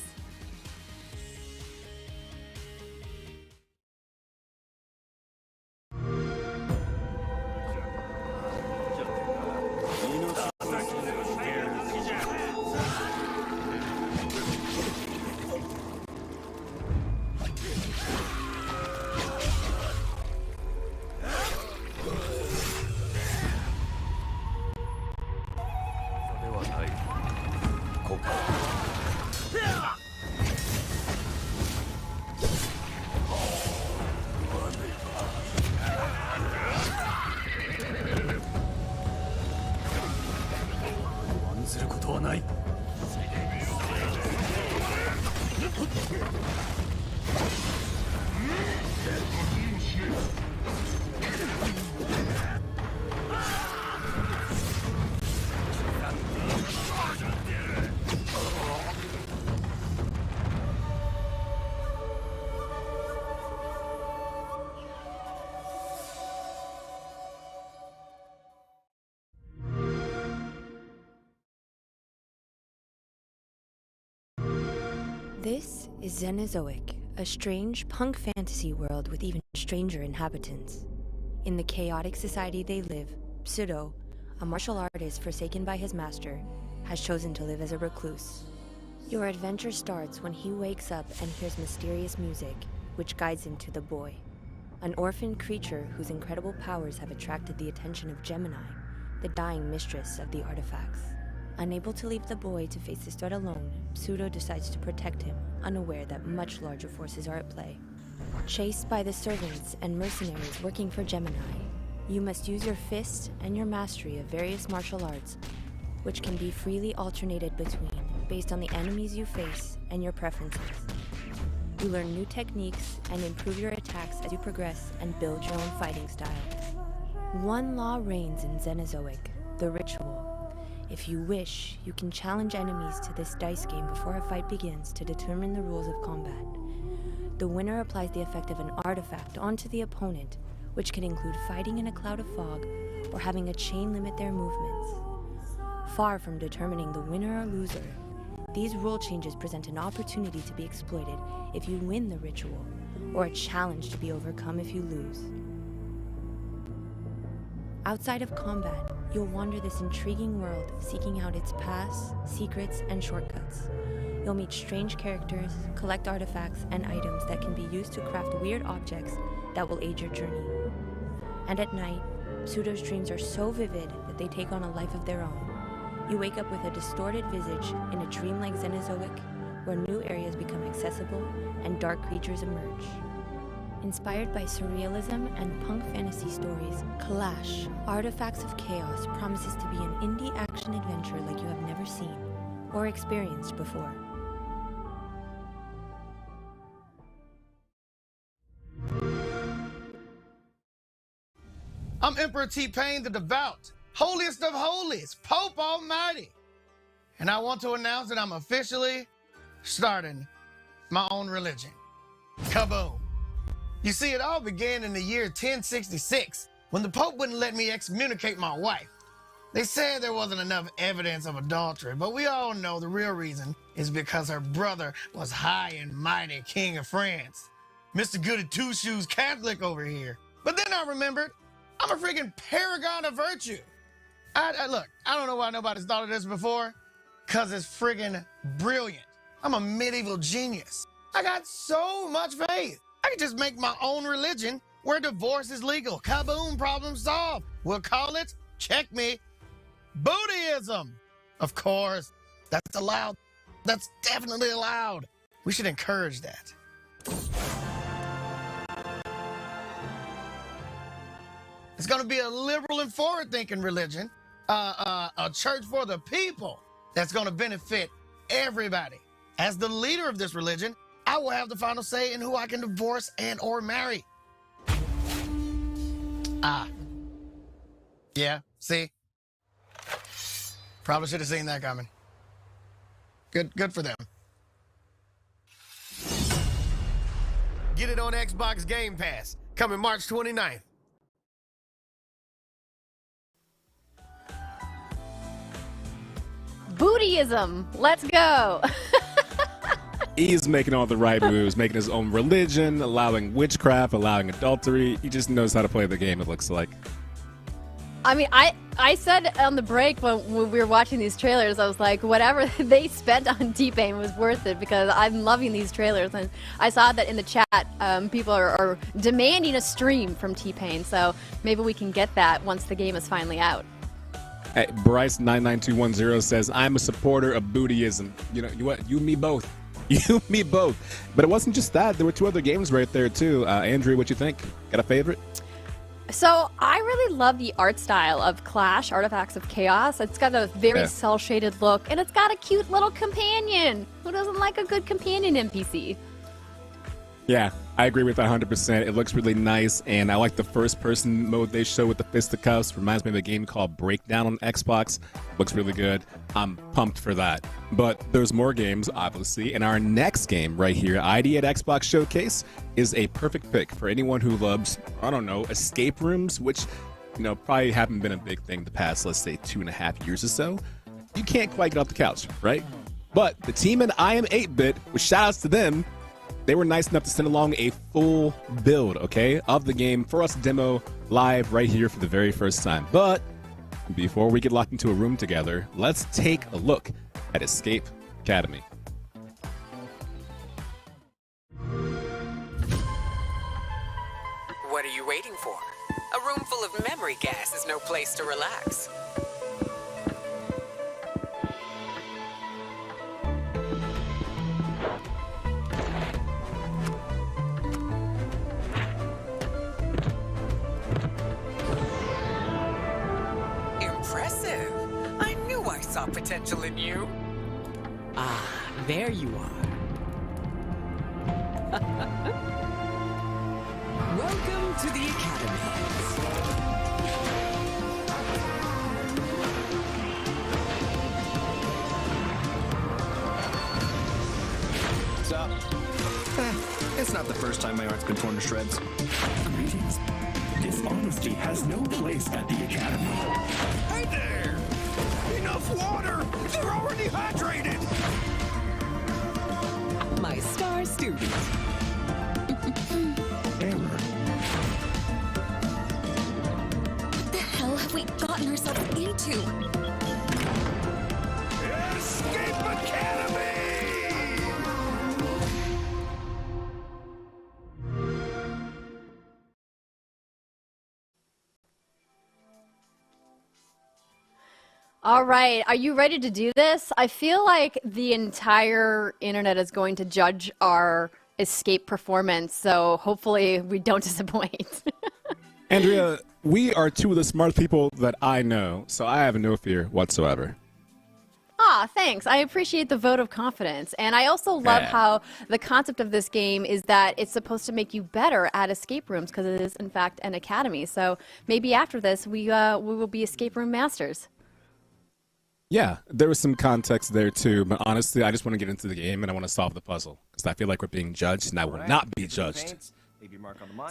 This is Xenozoic, a strange punk fantasy world with even stranger inhabitants. In the chaotic society they live, Pseudo, a martial artist forsaken by his master, has chosen to live as a recluse. Your adventure starts when he wakes up and hears mysterious music, which guides him to the boy, an orphaned creature whose incredible powers have attracted the attention of Gemini, the dying mistress of the artifacts. Unable to leave the boy to face this threat alone, Pseudo decides to protect him, unaware that much larger forces are at play. Chased by the servants and mercenaries working for Gemini, you must use your fists and your mastery of various martial arts, which can be freely alternated between based on the enemies you face and your preferences. You learn new techniques and improve your attacks as you progress and build your own fighting style. One law reigns in Xenozoic, the ritual. If you wish, you can challenge enemies to this dice game before a fight begins to determine the rules of combat. The winner applies the effect of an artifact onto the opponent, which can include fighting in a cloud of fog or having a chain limit their movements. Far from determining the winner or loser, these rule changes present an opportunity to be exploited if you win the ritual, or a challenge to be overcome if you lose. Outside of combat, you'll wander this intriguing world, seeking out its paths, secrets, and shortcuts. You'll meet strange characters, collect artifacts and items that can be used to craft weird objects that will aid your journey. And at night, Pseudo's dreams are so vivid that they take on a life of their own. You wake up with a distorted visage in a dreamlike Xenozoic, where new areas become accessible and dark creatures emerge. Inspired by surrealism and punk fantasy stories, Clash, Artifacts of Chaos promises to be an indie action adventure like you have never seen or experienced before. I'm Emperor T-Pain the Devout, holiest of holies, Pope Almighty. And I want to announce that I'm officially starting my own religion. Kaboom. You see, it all began in the year 1066, when the Pope wouldn't let me excommunicate my wife. They said there wasn't enough evidence of adultery, but we all know the real reason is because her brother was high and mighty King of France. Mr. Goody Two-Shoes Catholic over here. But then I remembered, I'm a freaking paragon of virtue. Look, I don't know why nobody's thought of this before, because it's friggin' brilliant. I'm a medieval genius. I got so much faith. I could just make my own religion where divorce is legal. Kaboom, problem solved. We'll call it, check me, Buddhism. Of course, that's allowed. That's definitely allowed. We should encourage that. It's going to be a liberal and forward-thinking religion, a church for the people that's going to benefit everybody. As the leader of this religion, I will have the final say in who I can divorce and or marry. Yeah, see? Probably should have seen that coming. Good for them. Get it on Xbox Game Pass, coming March 29th. Buddhism, let's go. He's making all the right moves, making his own religion, allowing witchcraft, allowing adultery. He just knows how to play the game, it looks like. I mean, I said on the break when we were watching these trailers, I was like, whatever they spent on T-Pain was worth it, because I'm loving these trailers. And I saw that in the chat, people are demanding a stream from T-Pain, so maybe we can get that once the game is finally out. Hey, Bryce99210 says, I'm a supporter of Buddhism. You know, you and me both. You and me both. But it wasn't just that. There were two other games right there, too. Andrew, what you think? Got a favorite? So I really love the art style of Clash, Artifacts of Chaos. It's got a very cel-shaded look, and it's got a cute little companion. Who doesn't like a good companion NPC? Yeah, I agree with that 100%. It looks really nice, and I like the first-person mode they show with the fisticuffs. Reminds me of a game called Breakdown on Xbox. Looks really good. I'm pumped for that. But there's more games, obviously, and our next game right here, ID at Xbox Showcase, is a perfect pick for anyone who loves, I don't know, escape rooms, which, you know, probably haven't been a big thing the past, let's say, 2.5 years or so. You can't quite get off the couch, right? But the team in I Am 8-Bit, with shout outs to them, they were nice enough to send along a full build, okay, of the game for us to demo live right here for the very first time. But before we get locked into a room together, let's take a look at Escape Academy. What are you waiting for? A room full of memory gas is no place to relax. Impressive. I knew I saw potential in you. Ah, there you are. Welcome to the Academy. What's up? It's not the first time my art's been torn to shreds. Greetings. Dishonesty has no place at the Academy. Hey there! Enough water! They're already hydrated! My star student. Error. What the hell have we gotten ourselves into? Escape Academy! All right, are you ready to do this? I feel like the entire internet is going to judge our escape performance, so hopefully we don't disappoint. Andrea, we are two of the smart people that I know, so I have no fear whatsoever. Ah, thanks. I appreciate the vote of confidence. And I also love how the concept of this game is that it's supposed to make you better at escape rooms because it is, in fact, an academy. So maybe after this, we will be escape room masters. Yeah, there was some context there too, but honestly, I just want to get into the game and I want to solve the puzzle because I feel like we're being judged and I will not be judged.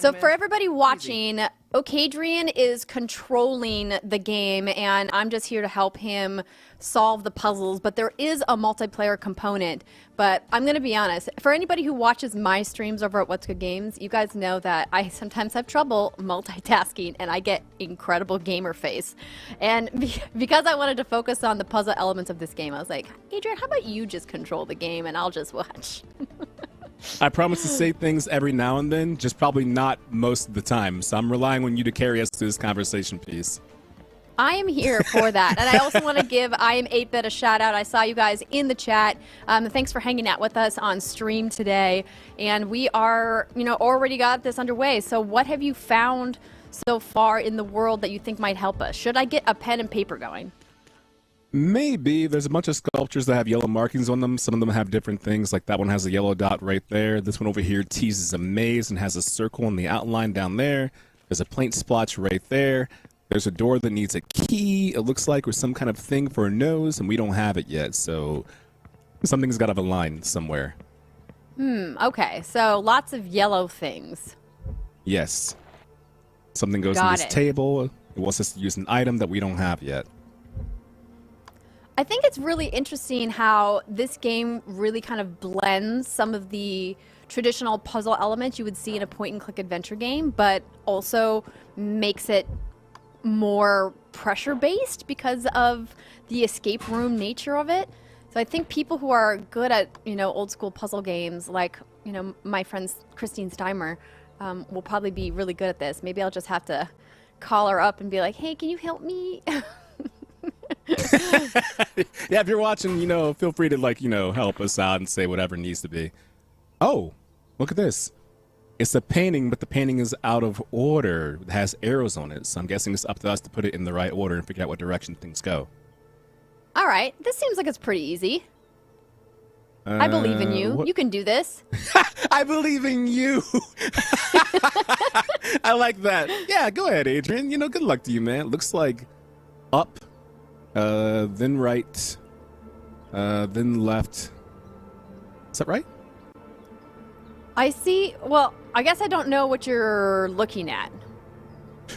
So for everybody watching, Okadrian is controlling the game, and I'm just here to help him solve the puzzles, but there is a multiplayer component. But I'm going to be honest, for anybody who watches my streams over at What's Good Games, you guys know that I sometimes have trouble multitasking, and I get incredible gamer face. And because I wanted to focus on the puzzle elements of this game, I was like, Adrian, how about you just control the game, and I'll just watch. I promise to say things every now and then, just probably not most of the time. So I'm relying on you to carry us through this conversation piece. I am here for that. And I also want to give I Am 8-Bit a shout out. I saw you guys in the chat. Thanks for hanging out with us on stream today. And we are, already got this underway. So what have you found so far in the world that you think might help us? Should I get a pen and paper going? Maybe. There's a bunch of sculptures that have yellow markings on them. Some of them have different things, like that one has a yellow dot right there. This one over here teases a maze and has a circle in the outline down there. There's a paint splotch right there. There's a door that needs a key, it looks like, or some kind of thing for a nose, and we don't have it yet, so something's got to have a line somewhere. Okay, so lots of yellow things. Yes. Something goes in this table. It wants us to use an item that we don't have yet. I think it's really interesting how this game really kind of blends some of the traditional puzzle elements you would see in a point-and-click adventure game, but also makes it more pressure-based because of the escape room nature of it. So I think people who are good at, old-school puzzle games, like, my friend Christine Steimer, will probably be really good at this. Maybe I'll just have to call her up and be like, hey, can you help me? Yeah, if you're watching, feel free to help us out and say whatever needs to be. Oh, look at this. It's a painting, but the painting is out of order. It has arrows on it, so I'm guessing it's up to us to put it in the right order and figure out what direction things go. All right, this seems like it's pretty easy. I believe in you. You can do this. I believe in you. I like that. Yeah, go ahead, Adrian. Good luck to you, man. It looks like up, then right, then left. Is that right? I see. Well, I guess I don't know what you're looking at.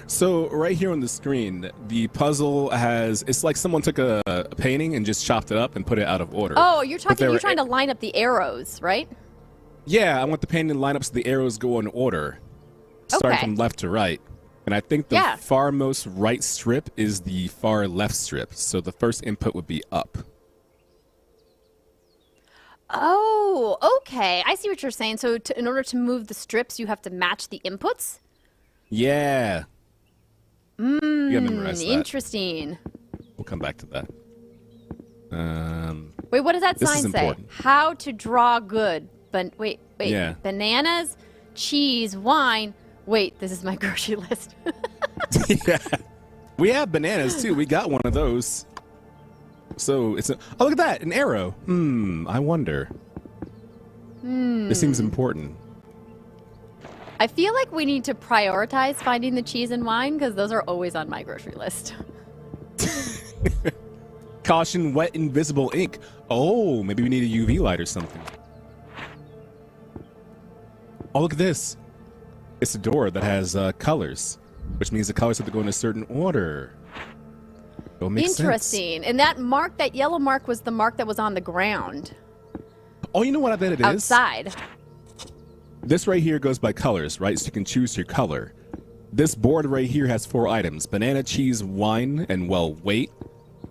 So right here on the screen, the puzzle it's like someone took a painting and just chopped it up and put it out of order. Oh, you're trying to line up the arrows, right? Yeah, I want the painting to line up so the arrows go in order, starting from left to right. And I think the far most right strip is the far left strip. So the first input would be up. Oh, okay. I see what you're saying. So in order to move the strips, you have to match the inputs? Yeah. You gotta memorize that. Interesting. We'll come back to that. Wait, what does that sign say? Important. How to draw good. Wait. Yeah. Bananas, cheese, wine. Wait, this is my grocery list. Yeah. We have bananas too. We got one of those. So it's oh, look at that, an arrow. I wonder. This seems important. I feel like we need to prioritize finding the cheese and wine because those are always on my grocery list. Caution, wet invisible ink. Oh, maybe we need a UV light or something. Oh, look at this. It's a door that has colors, which means the colors have to go in a certain order. It'll make Interesting. sense. And that yellow mark was the mark that was on the ground. Oh, you know what I bet it is? Outside. This right here goes by colors, right? So you can choose your color. This board right here has 4 items. Banana, cheese, wine, and, well, wait.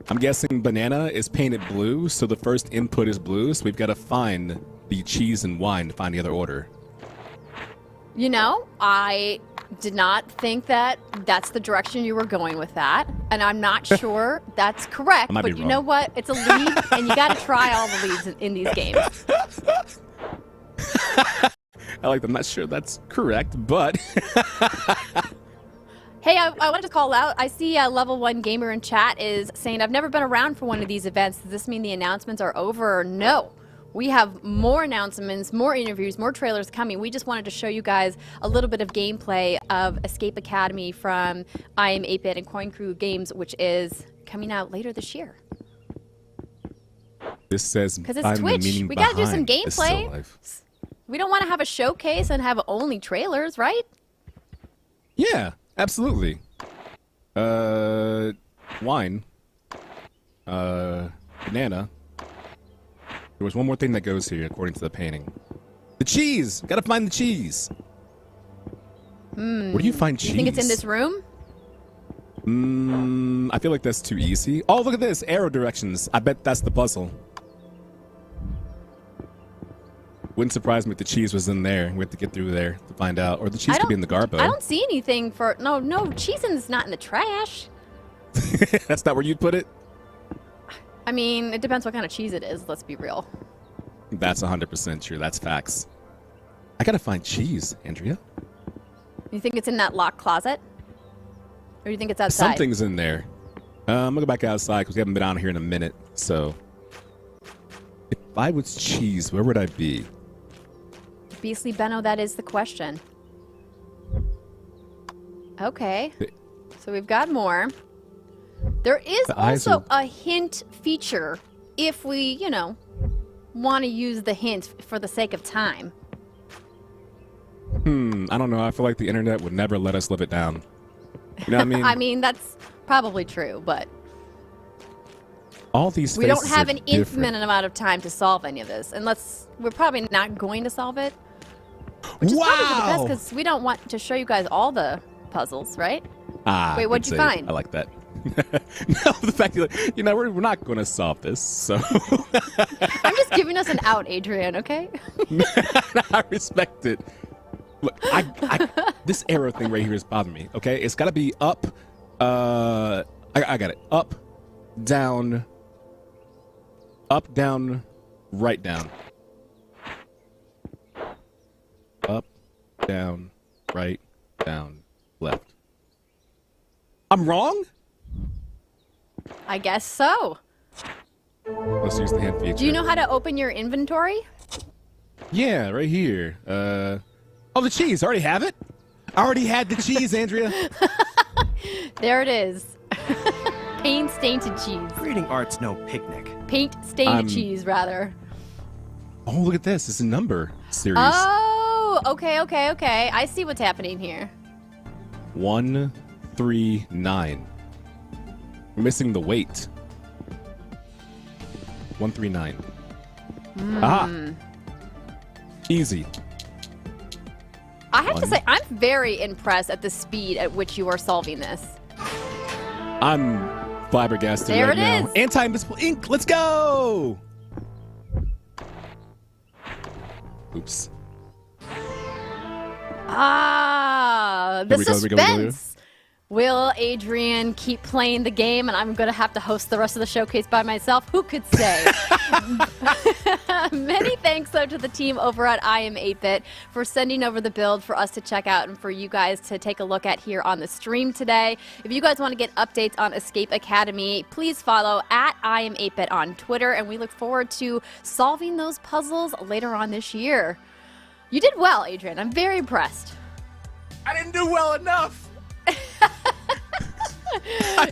I'm guessing banana is painted blue, so the first input is blue, so we've got to find the cheese and wine to find the other order. You know, I did not think that that's the direction you were going with that, and I'm not sure that's correct, but you know what? It's a lead, and you got to try all the leads in these games. I'm not sure that's correct, but... Hey, I wanted to call out. I see Level 1 Gamer in chat is saying, I've never been around for one of these events. Does this mean the announcements are over? No. We have more announcements, more interviews, more trailers coming. We just wanted to show you guys a little bit of gameplay of Escape Academy from I Am 8-Bit and Coin Crew Games, which is coming out later this year. This says, because it's Twitch. We got to do some gameplay. We don't want to have a showcase and have only trailers, right? Yeah, absolutely. Wine. Banana. There was one more thing that goes here, according to the painting. The cheese! Gotta find the cheese! Where do you find cheese? You think it's in this room? I feel like that's too easy. Oh, look at this! Arrow directions. I bet that's the puzzle. Wouldn't surprise me if the cheese was in there. We have to get through there to find out. Or the cheese could be in the garbo. I don't see anything for... No, cheese is not in the trash. That's not where you'd put it? I mean, it depends what kind of cheese it is. Let's be real. That's 100% true. That's facts. I gotta find cheese, Andrea. You think it's in that locked closet? Or do you think it's outside? Something's in there. I'm gonna go back outside because we haven't been out here in a minute. So, if I was cheese, where would I be? Beastly Benno, that is the question. Okay. So we've got more. There is also a hint feature if we, want to use the hint for the sake of time. I don't know. I feel like the internet would never let us live it down. You know what I mean? I mean, that's probably true, but all these we don't have an infinite amount of time to solve any of this, and we're probably not going to solve it. Which is probably for the best because we don't want to show you guys all the puzzles, right? Wait, what'd you find? I like that. No, the fact that we're not going to solve this, so I'm just giving us an out, Adrian. Okay. I respect it. Look, this arrow thing right here is bothering me. Okay, it's got to be up. I got it. Up, down, right down. Up, down, right, down, left. I'm wrong? I guess so. Let's use the hand feature. Do you know how to open your inventory? Yeah, right here. Oh, the cheese. I already have it. I already had the cheese, Andrea. There it is. Paint-stained cheese. Creating art's no picnic. Paint-stained cheese, rather. Oh, look at this. It's a number series. Oh, okay. I see what's happening here. 1, 139. We're missing the weight. 139. Ah. Easy. I have to say, I'm very impressed at the speed at which you are solving this. I'm flabbergasted there right now. There it is. Anti-invisible ink. Let's go. Oops. Ah, the suspense. Here we go. Will Adrian keep playing the game and I'm going to have to host the rest of the showcase by myself? Who could say? Many thanks, though, to the team over at I Am 8-Bit for sending over the build for us to check out and for you guys to take a look at here on the stream today. If you guys want to get updates on Escape Academy, please follow at I Am 8-Bit on Twitter, and we look forward to solving those puzzles later on this year. You did well, Adrian. I'm very impressed. I didn't do well enough.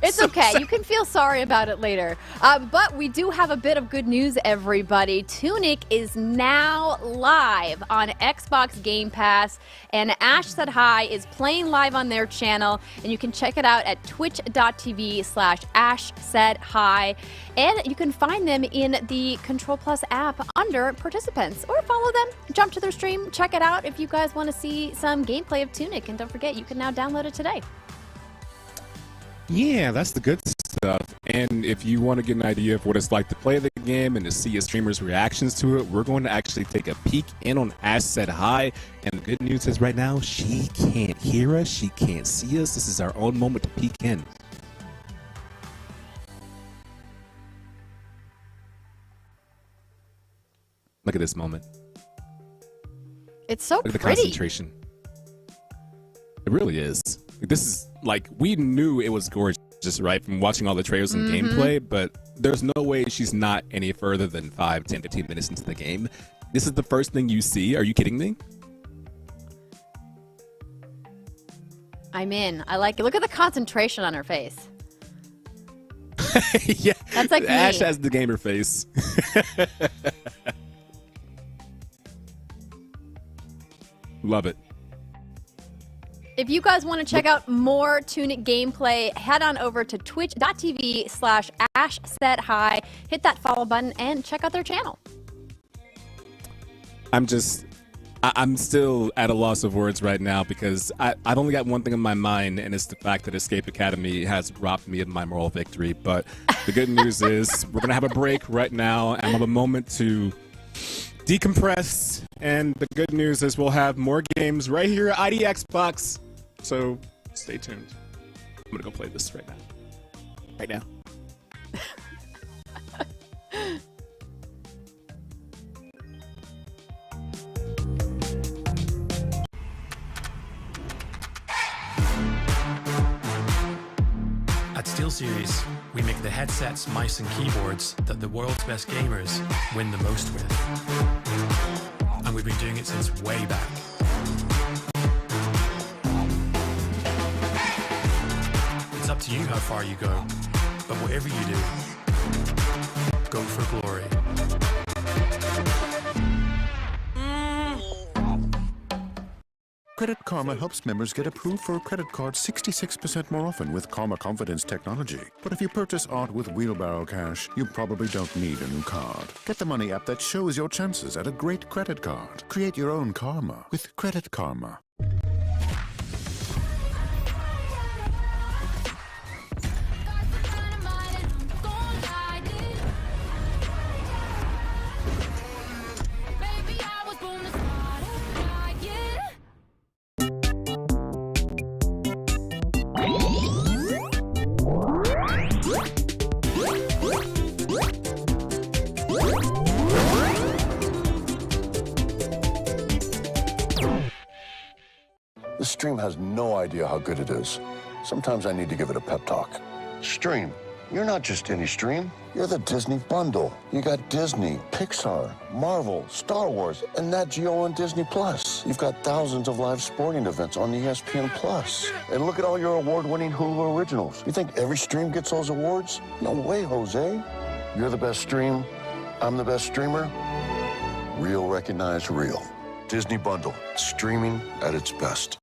It's okay. You can feel sorry about it later. But we do have a bit of good news, everybody. Tunic is now live on Xbox Game Pass, and Ash Said Hi is playing live on their channel, and you can check it out at twitch.tv/Ash Said Hi, and you can find them in the Control Plus app under participants, or follow them, jump to their stream, check it out if you guys want to see some gameplay of Tunic, and don't forget, you can now download it today. Yeah, that's the good stuff. And if you want to get an idea of what it's like to play the game and to see a streamer's reactions to it, we're going to actually take a peek in on Ash Said Hi. And the good news is right now, she can't hear us. She can't see us. This is our own moment to peek in. Look at this moment. It's so Look at the pretty. concentration. It really is. This is like, we knew it was gorgeous, right, from watching all the trailers and gameplay, but there's no way she's not any further than 5, 10, 15 minutes into the game. This is the first thing you see. Are you kidding me? I'm in. I like it. Look at the concentration on her face. Yeah. That's like Ash me. has the gamer face. Love it. If you guys want to check out more Tunic gameplay, head on over to twitch.tv/Ash Said Hi, hit that follow button, and check out their channel. I'm still at a loss of words right now because I've only got one thing in my mind, and it's the fact that Escape Academy has robbed me of my moral victory. But the good news is we're going to have a break right now and have a moment to decompress. And the good news is we'll have more games right here at ID Xbox. So stay tuned. I'm going to go play this right now. Right now. At SteelSeries, we make the headsets, mice, and keyboards that the world's best gamers win the most with. And we've been doing it since way back. It's up to you how far you go, but whatever you do, go for glory. Credit Karma helps members get approved for a credit card 66% more often with Karma Confidence technology. But if you purchase art with Wheelbarrow Cash, you probably don't need a new card. Get the money app that shows your chances at a great credit card. Create your own karma with Credit Karma. This stream has no idea how good it is. Sometimes I need to give it a pep talk. Stream, you're not just any stream. You're the Disney bundle. You got Disney, Pixar, Marvel, Star Wars, and Nat Geo on Disney Plus. You've got thousands of live sporting events on ESPN Plus. And look at all your award-winning Hulu originals. You think every stream gets those awards? No way, Jose. You're the best stream. I'm the best streamer. Real recognize real. Disney bundle, streaming at its best.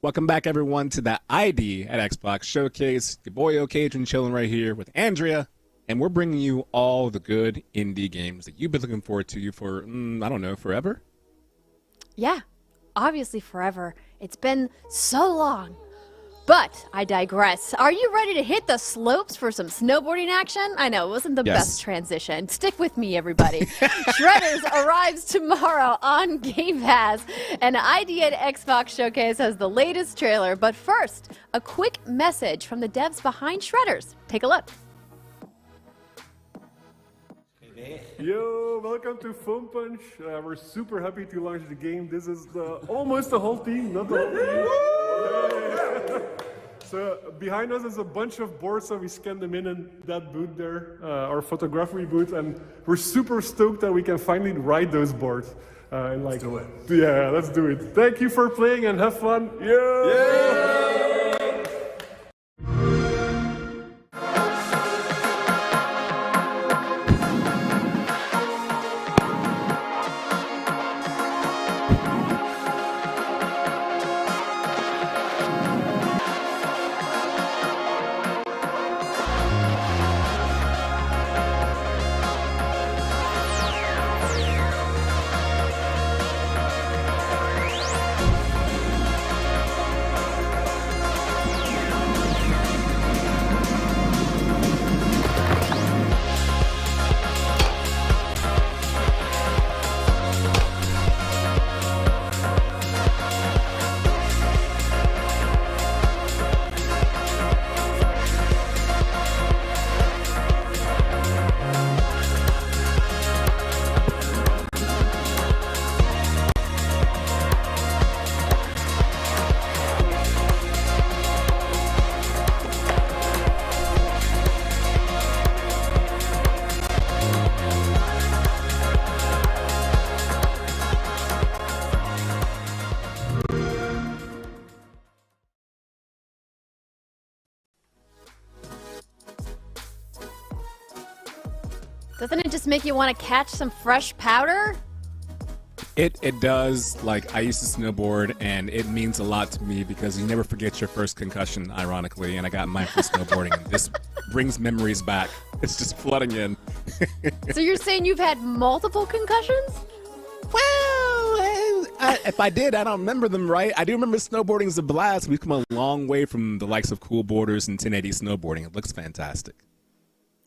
Welcome back, everyone, to the ID at Xbox Showcase. Your boy Ocadrian chilling right here with Andrea, and we're bringing you all the good indie games that you've been looking forward to for, I don't know, forever? Yeah, obviously forever. It's been so long. But I digress. Are you ready to hit the slopes for some snowboarding action? I know, it wasn't the best transition. Stick with me, everybody. Shredders arrives tomorrow on Game Pass, and ID at Xbox Showcase has the latest trailer. But first, a quick message from the devs behind Shredders. Take a look. Yo, welcome to Foam Punch. We're super happy to launch the game. This is almost the whole team, not the whole team. So behind us is a bunch of boards, so we scanned them in that booth there, our photography booth, and we're super stoked that we can finally ride those boards. Let's do it. Yeah, let's do it. Thank you for playing and have fun. Yeah! Doesn't it just make you want to catch some fresh powder? It does. Like, I used to snowboard, and it means a lot to me because you never forget your first concussion, ironically, and I got mine for snowboarding, and this brings memories back. It's just flooding in. So you're saying you've had multiple concussions? Well, if I did, I don't remember them right. I do remember snowboarding is a blast. We've come a long way from the likes of Cool Borders and 1080 snowboarding. It looks fantastic.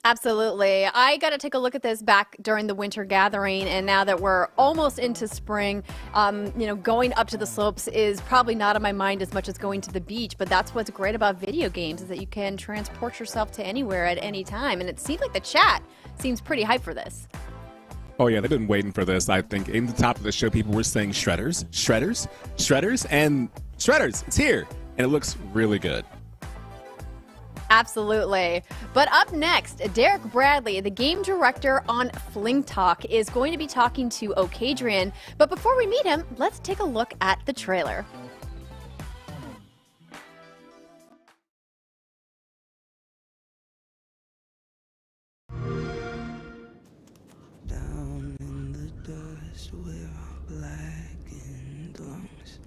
Absolutely. I got to take a look at this back during the winter gathering, and now that we're almost into spring, going up to the slopes is probably not on my mind as much as going to the beach, but that's what's great about video games is that you can transport yourself to anywhere at any time, and it seems like the chat seems pretty hyped for this. Oh yeah, they've been waiting for this. I think in the top of the show, people were saying Shredders, Shredders, Shredders, and Shredders. It's here, and it looks really good. Absolutely. But up next, Derek Bradley, the game director on Flintlock, is going to be talking to Ocadrian. But before we meet him, let's take a look at the trailer. Down in the dust where our blackened lungs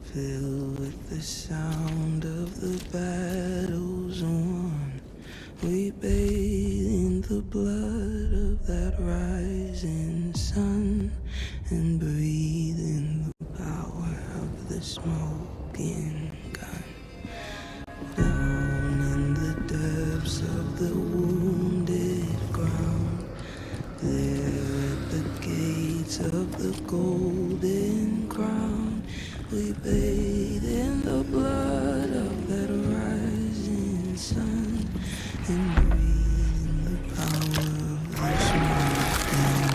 fill with the sound of the battles won. We bathe in the blood of that rising sun and breathe in the power of the smoking gun. Down in the depths of the wounded ground, there at the gates of the golden crown, we bathe in the blood of that rising sun and breathe in the power of the smoking gun.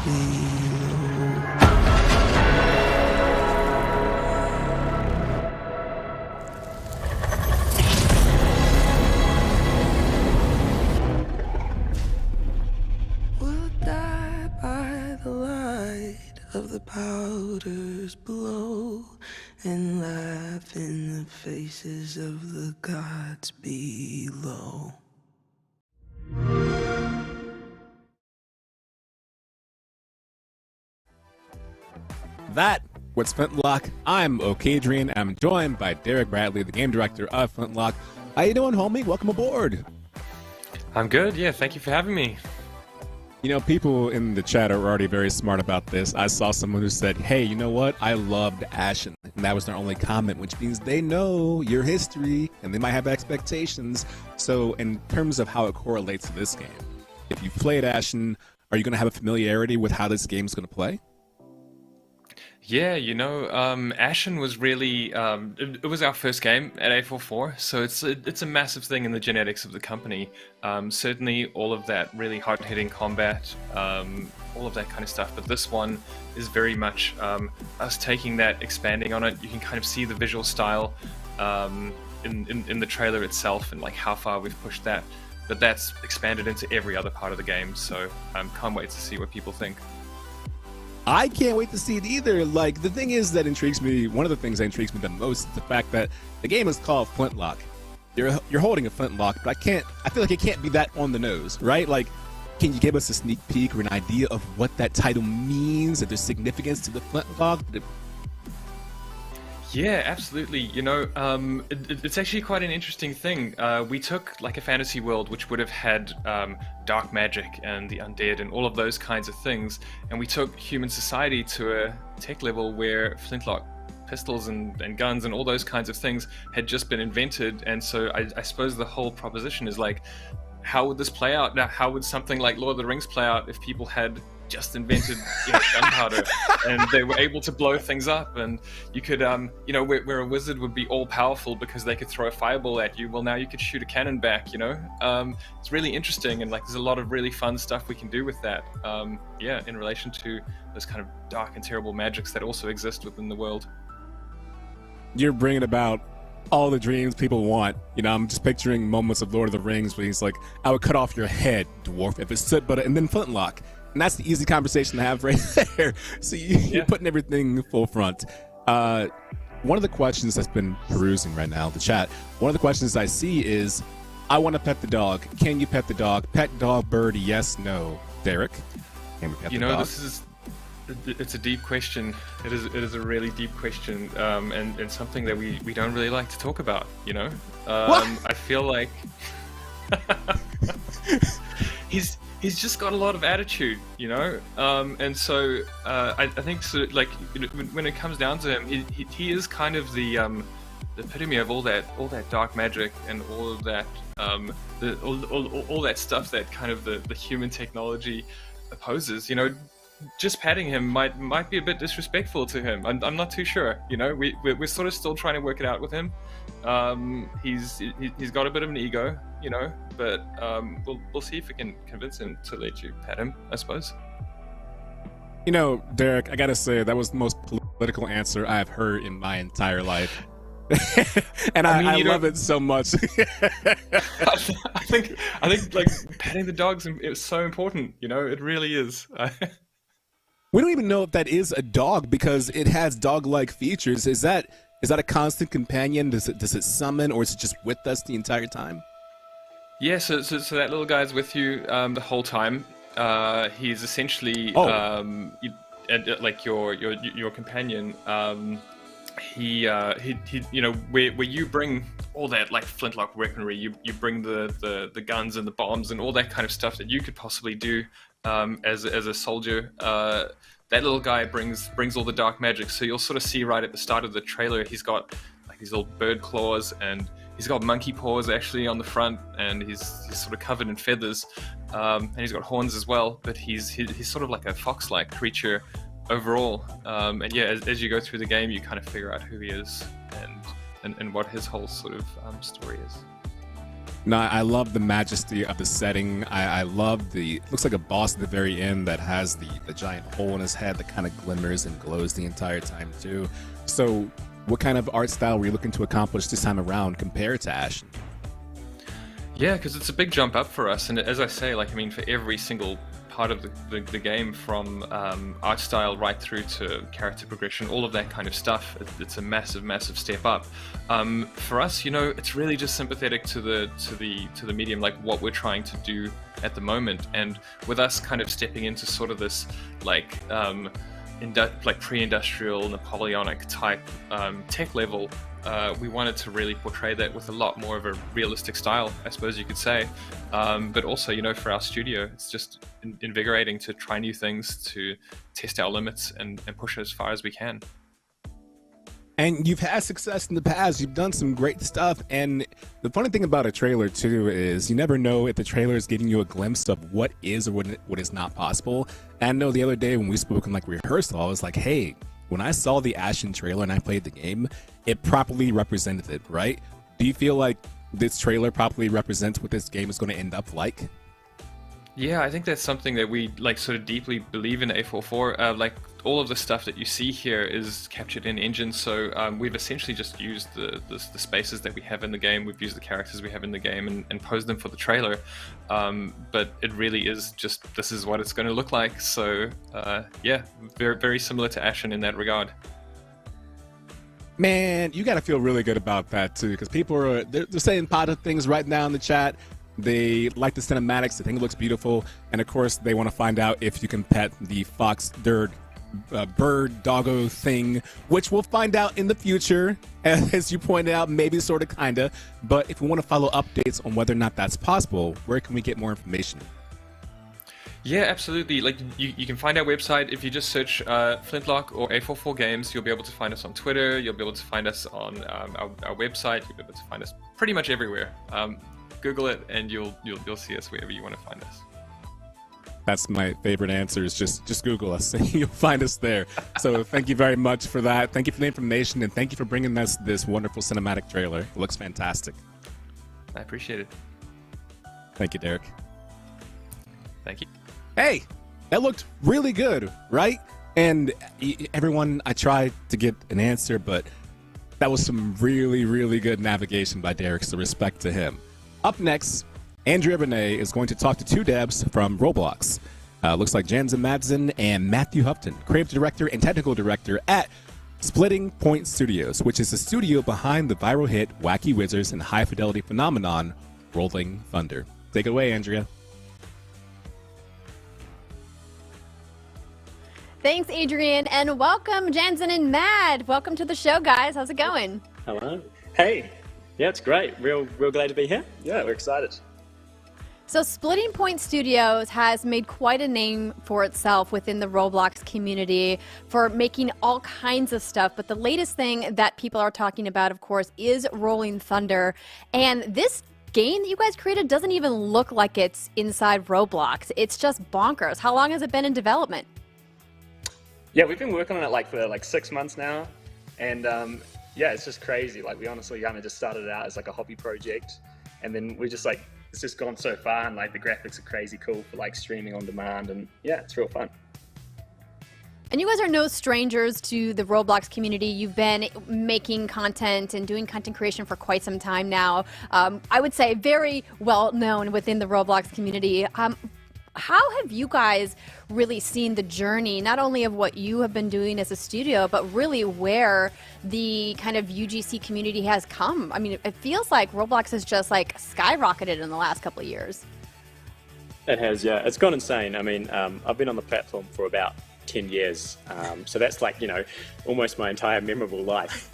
We'll die by the light of the powders below and laugh in the faces of the gods below. That was Flintlock. I'm O'Kadrian. I'm joined by Derek Bradley, the game director of Flintlock. How you doing, homie? Welcome aboard. I'm good. Yeah, thank you for having me. You know, people in the chat are already very smart about this. I saw someone who said, hey, you know what? I loved Ashen. And that was their only comment, which means they know your history and they might have expectations. So in terms of how it correlates to this game, if you've played Ashen, are you going to have a familiarity with how this game is going to play? Yeah, you know, Ashen was really, it was our first game at A44, so it's a massive thing in the genetics of the company. Certainly all of that really hard-hitting combat, all of that kind of stuff, but this one is very much us taking that, expanding on it. You can kind of see the visual style in the trailer itself and like how far we've pushed that, but that's expanded into every other part of the game, so can't wait to see what people think. I can't wait to see it either. Like, the thing is that intrigues me, one of the things that intrigues me the most is the fact that the game is called Flintlock. You're holding a flintlock, but I feel like it can't be that on the nose, right? Like, can you give us a sneak peek or an idea of what that title means, if there's significance to the flintlock? Yeah, absolutely. You know, it's actually quite an interesting thing. We took like a fantasy world which would have had dark magic and the undead and all of those kinds of things, and we took human society to a tech level where flintlock pistols and guns and all those kinds of things had just been invented. And so I suppose the whole proposition is like, how would this play out? Now, how would something like Lord of the Rings play out if people had just invented gunpowder and they were able to blow things up? And you could you know, where a wizard would be all powerful because they could throw a fireball at you, well, now you could shoot a cannon back, you know. It's really interesting, and like there's a lot of really fun stuff we can do with that, yeah, in relation to those kind of dark and terrible magics that also exist within the world. You're bringing about all the dreams people want. You know, I'm just picturing moments of Lord of the Rings where he's like, I would cut off your head, dwarf, if it stood, but and then Flintlock. And that's the easy conversation to have right there. So you're putting everything full front. One of the questions that's been perusing right now, the chat, one of the questions I see is, I want to pet the dog. Can you pet the dog? Pet dog, bird, yes, no. Derek, can we pet the dog? It's a deep question. It is a really deep question, and something that we don't really like to talk about, you know? I feel like he's just got a lot of attitude, you know, and so I think so, like, you know, when it comes down to him, he is kind of the epitome of all that dark magic and all of that all that stuff that kind of the human technology opposes, you know. Just patting him might be a bit disrespectful to him. I'm not too sure, you know. We're sort of still trying to work it out with him. He's got a bit of an ego, you know, but we'll see if we can convince him to let you pet him, I suppose. You know, Derek, I gotta say that was the most political answer I've heard in my entire life. And I love it so much. I think like petting the dogs is so important, you know. It really is. We don't even know if that is a dog because it has dog-like features. Is that a constant companion? Does it summon, or is it just with us the entire time? Yeah, so that little guy's with you the whole time. He's essentially like your companion. He you know, where you bring all that like flintlock weaponry, you bring the guns and the bombs and all that kind of stuff that you could possibly do as a soldier. That little guy brings all the dark magic. So you'll sort of see right at the start of the trailer, he's got like these little bird claws, and he's got monkey paws actually on the front, and he's sort of covered in feathers, and he's got horns as well. But he's sort of like a fox-like creature overall. And yeah, as you go through the game, you kind of figure out who he is and what his whole sort of story is. No, I love the majesty of the setting. I love looks like a boss at the very end that has the giant hole in his head that kind of glimmers and glows the entire time too. So what kind of art style were you looking to accomplish this time around compared to Ashen? Yeah, because it's a big jump up for us, and as I say, like, I mean, for every single part of the game, from art style right through to character progression, all of that kind of stuff, it's a massive step up. For us, you know, it's really just sympathetic to the medium, like what we're trying to do at the moment, and with us kind of stepping into sort of this like pre-industrial Napoleonic type tech level. We wanted to really portray that with a lot more of a realistic style, I suppose you could say. But also, you know, for our studio, it's just invigorating to try new things, to test our limits and push as far as we can. And you've had success in the past. You've done some great stuff. And the funny thing about a trailer, too, is you never know if the trailer is giving you a glimpse of what is or what is not possible. And I know the other day when we spoke in like rehearsal, I was like, hey, when I saw the Ashen trailer and I played the game, it properly represented it, right? Do you feel like this trailer properly represents what this game is going to end up like? Yeah, I think that's something that we like sort of deeply believe in A44. Like all of the stuff that you see here is captured in engine, so we've essentially just used the spaces that we have in the game. We've used the characters we have in the game and posed them for the trailer. But it really is just, this is what it's going to look like. So yeah, very similar to Ashen in that regard. Man, you got to feel really good about that too, because people are they're saying positive things right now in the chat. They like the cinematics. They think it looks beautiful, and of course, they want to find out if you can pet the fox bird doggo thing, which we'll find out in the future, as you pointed out, maybe sort of kinda. But if we want to follow updates on whether or not that's possible, where can we get more information? Yeah, absolutely. Like you can find our website if you just search Flintlock or A44 Games. You'll be able to find us on Twitter. You'll be able to find us on our website. You'll be able to find us pretty much everywhere. Google it and you'll see us wherever you want to find us. That's my favorite answer, is just Google us. You'll find us there. So thank you very much for that. Thank you for the information, and thank you for bringing us this wonderful cinematic trailer. It looks fantastic. I appreciate it. Thank you, Derek. Thank you. Hey, that looked really good, right? And everyone, I tried to get an answer, but that was some really good navigation by Derek, so respect to him. Up next, Andrea Renee is going to talk to two devs from Roblox. Looks like Onsen Master and Matthew Houghton, creative director and technical director at Splitting Point Studios, which is the studio behind the viral hit Wacky Wizards and high fidelity phenomenon Rolling Thunder. Take it away, Andrea. Thanks, Adrian, and welcome, Jansen and Mad. Welcome to the show, guys. How's it going? Hello. Hey. Yeah, it's great. Real glad to be here. Yeah, we're excited. So Splitting Point Studios has made quite a name for itself within the Roblox community for making all kinds of stuff. But the latest thing that people are talking about, of course, is Rolling Thunder. And this game that you guys created doesn't even look like it's inside Roblox. It's just bonkers. How long has it been in development? Yeah, we've been working on it for 6 months now. And yeah, it's just crazy. Like, we honestly kind of just started it out as like a hobby project, and then we just it's just gone so far, and like the graphics are crazy cool for like streaming on demand, and yeah, it's real fun. And you guys are no strangers to the Roblox community. You've been making content and doing content creation for quite some time now. I would say very well known within the Roblox community. How have you guys really seen the journey, not only of what you have been doing as a studio, but really where the kind of UGC community has come? I mean, it feels like Roblox has just like skyrocketed in the last couple of years. It has, yeah. It's gone insane. I mean, I've been on the platform for about 10 years. So that's like, you know, almost my entire memorable life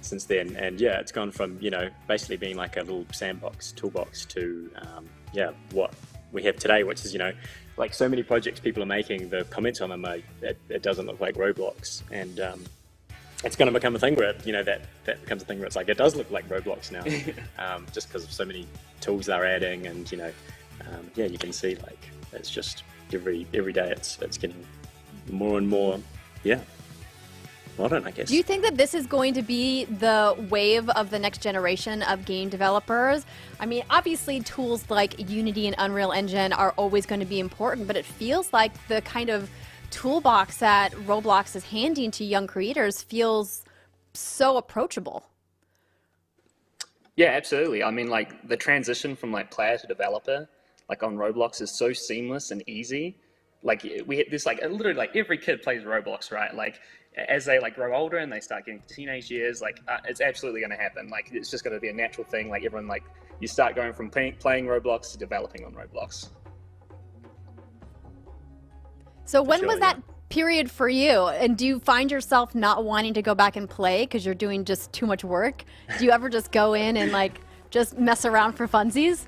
since then. And yeah, it's gone from, you know, basically being like a little sandbox, toolbox to, yeah, what we have today, which is, you know, like so many projects people are making, the comments on them are, it doesn't look like Roblox. And it's going to become a thing where, you know, that becomes a thing where it's like, it does look like Roblox now, just because of so many tools they're adding. And, you know, yeah, you can see like, it's just every day it's getting more and more, yeah. modern, I guess. Do you think that this is going to be the wave of the next generation of game developers? I mean, obviously tools like Unity and Unreal Engine are always going to be important, but it feels like the kind of toolbox that Roblox is handing to young creators feels so approachable. Yeah, absolutely. I mean, like, the transition from like player to developer, like on Roblox, is so seamless and easy. Like, we hit this, like, literally, like, every kid plays Roblox, right? Like, as they like grow older and they start getting to teenage years, like, it's absolutely going to happen. Like, it's just going to be a natural thing. Like, everyone, like, you start going from playing Roblox to developing on Roblox. So when was that period for you? And do you find yourself not wanting to go back and play because you're doing just too much work? Do you ever just go in and like just mess around for funsies?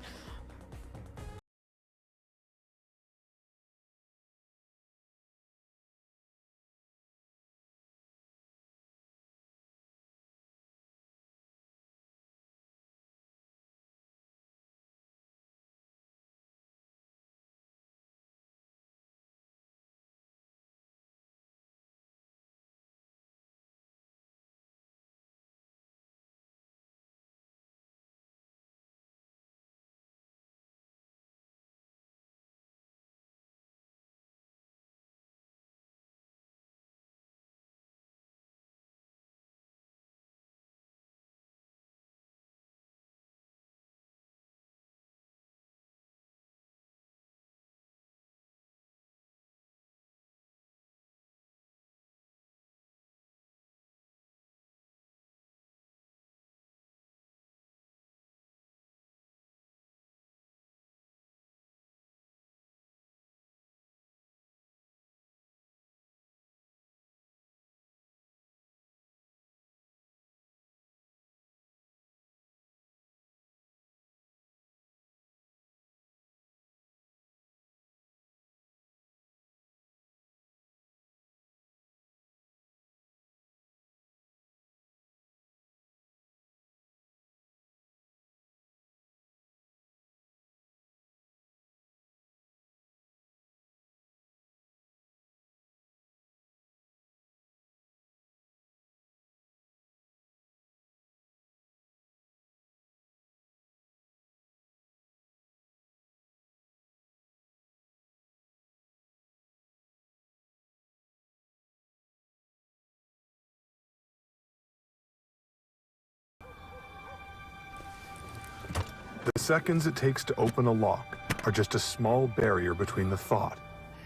The seconds it takes to open a lock are just a small barrier between the thought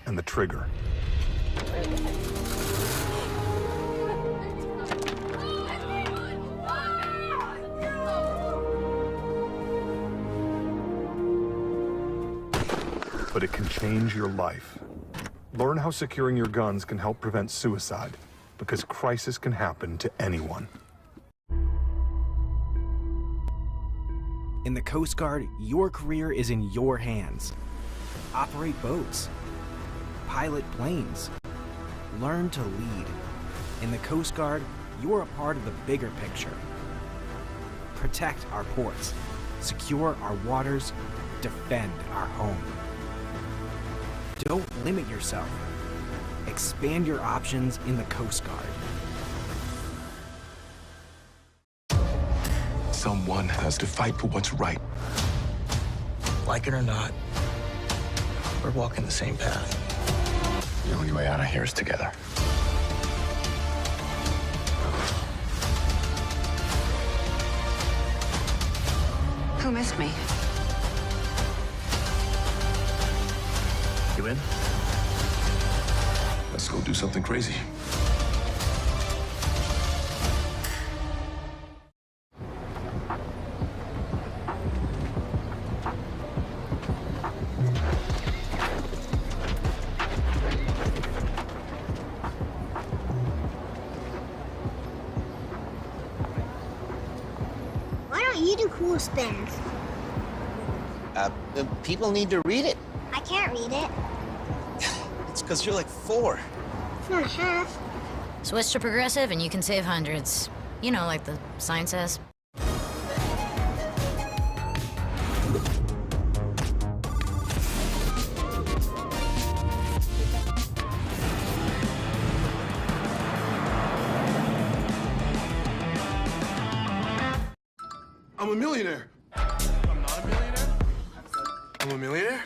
and the trigger. But it can change your life. Learn how securing your guns can help prevent suicide, because crisis can happen to anyone. In the Coast Guard, your career is in your hands. Operate boats. Pilot planes. Learn to lead. In the Coast Guard, you're a part of the bigger picture. Protect our ports. Secure our waters. Defend our home. Don't limit yourself. Expand your options in the Coast Guard. Someone has to fight for what's right. Like it or not, we're walking the same path. The only way out of here is together. Who missed me? You in? Let's go do something crazy. Why don't you do cool spins? People need to read it. I can't read it. It's because you're like 4. 4.5. Switch to progressive and you can save hundreds. You know, like the sign says. I'm a millionaire. I'm not a millionaire. I'm a millionaire.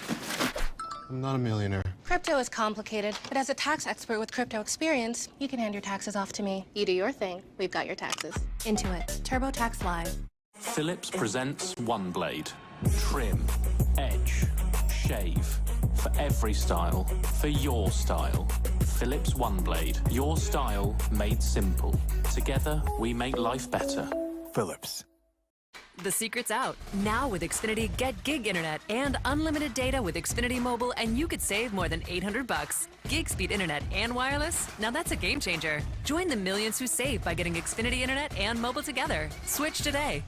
I'm not a millionaire. Crypto is complicated, but as a tax expert with crypto experience, you can hand your taxes off to me. You do your thing, we've got your taxes. Intuit, TurboTax Live. Philips presents One Blade. Trim, edge, shave. For every style, for your style. Philips One Blade. Your style made simple. Together, we make life better. Philips. The secret's out. Now with Xfinity, get gig internet and unlimited data with Xfinity Mobile, and you could save more than $800. Gig speed internet and wireless? Now that's a game changer. Join the millions who save by getting Xfinity internet and mobile together. Switch today.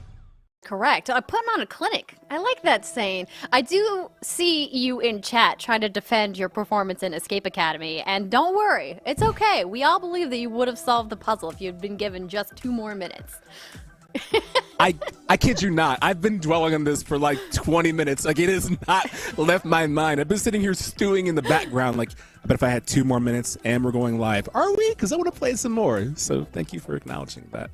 Correct. I put him on a clinic. I like that saying. I do see you in chat trying to defend your performance in Escape Academy, and don't worry, it's okay. We all believe that you would have solved the puzzle if you'd been given just 2 more minutes. I kid you not. I've been dwelling on this for like 20 minutes. Like, it has not left my mind. I've been sitting here stewing in the background like, but if I had 2 more minutes and we're going live. Are we? Because I want to play some more. So thank you for acknowledging that.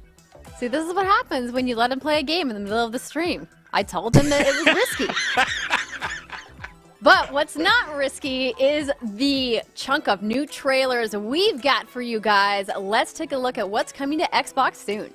See, this is what happens when you let him play a game in the middle of the stream. I told him that it was risky. But what's not risky is the chunk of new trailers we've got for you guys. Let's take a look at what's coming to Xbox soon.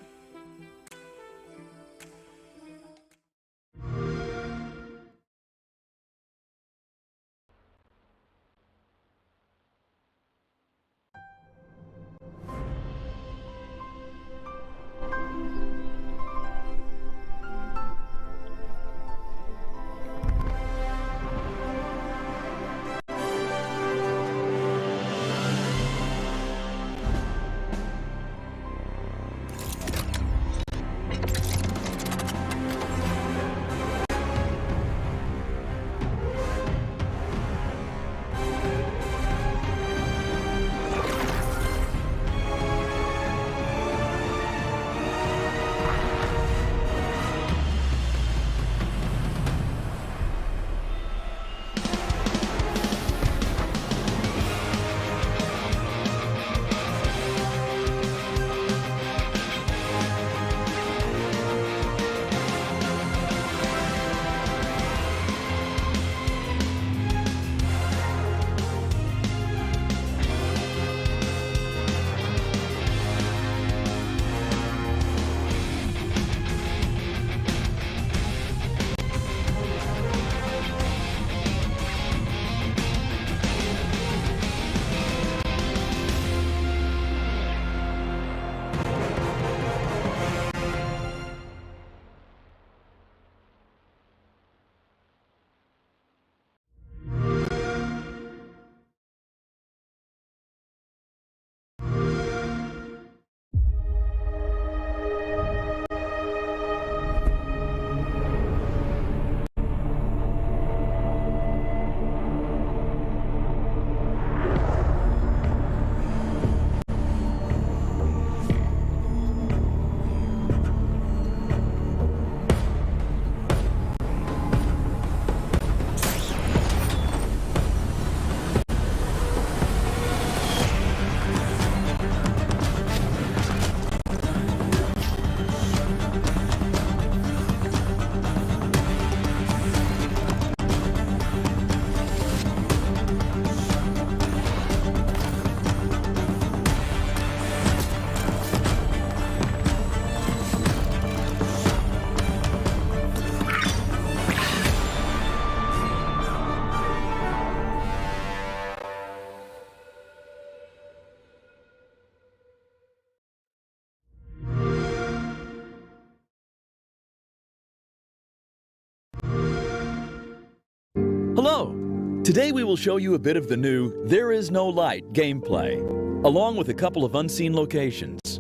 Hello! Today we will show you a bit of the new There Is No Light gameplay, along with a couple of unseen locations.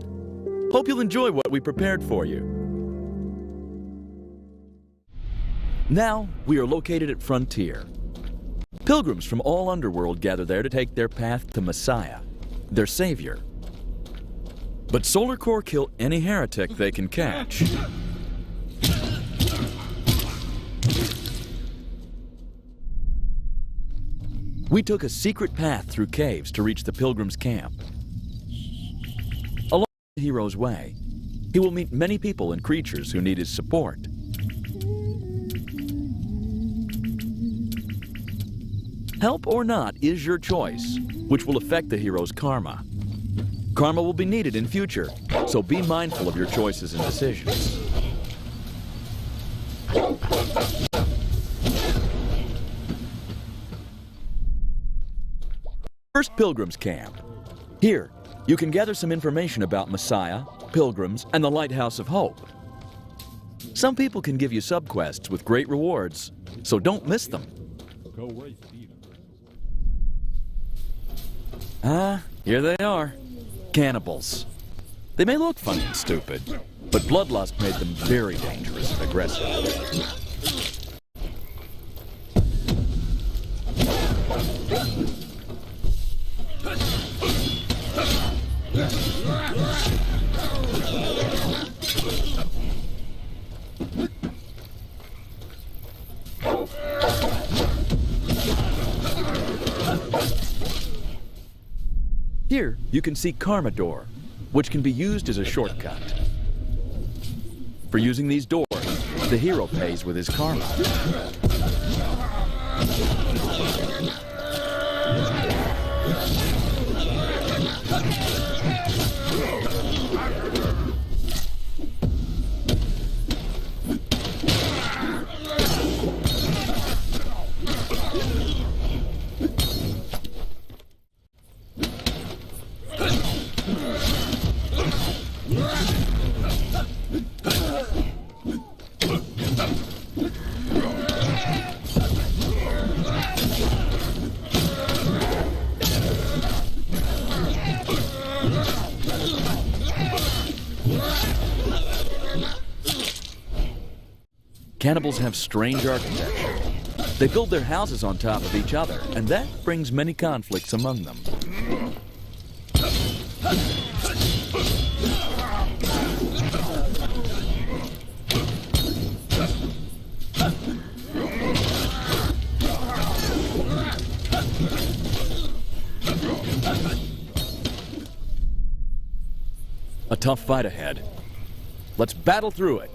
Hope you'll enjoy what we prepared for you. Now, we are located at Frontier. Pilgrims from all Underworld gather there to take their path to Messiah, their savior. But Solar Core kill any heretic they can catch. We took a secret path through caves to reach the Pilgrim's camp. Along the hero's way, he will meet many people and creatures who need his support. Help or not is your choice, which will affect the hero's karma. Karma will be needed in future, so be mindful of your choices and decisions. First Pilgrims Camp. Here, you can gather some information about Messiah, Pilgrims, and the Lighthouse of Hope. Some people can give you subquests with great rewards, so don't miss them. Here they are. Cannibals. They may look funny and stupid, but bloodlust made them very dangerous and aggressive. Here, you can see Karma Door, which can be used as a shortcut. For using these doors, the hero pays with his karma. Cannibals have strange architecture. They build their houses on top of each other, and that brings many conflicts among them. A tough fight ahead. Let's battle through it.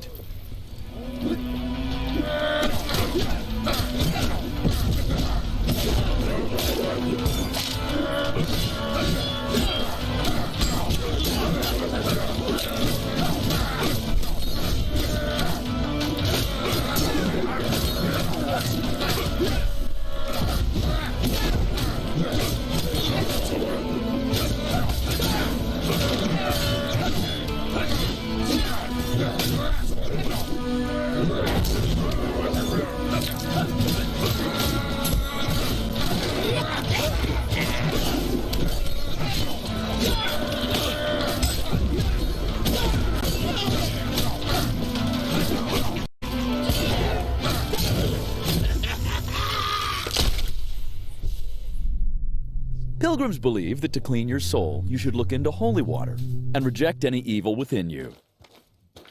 Pilgrims believe that to clean your soul, you should look into holy water and reject any evil within you.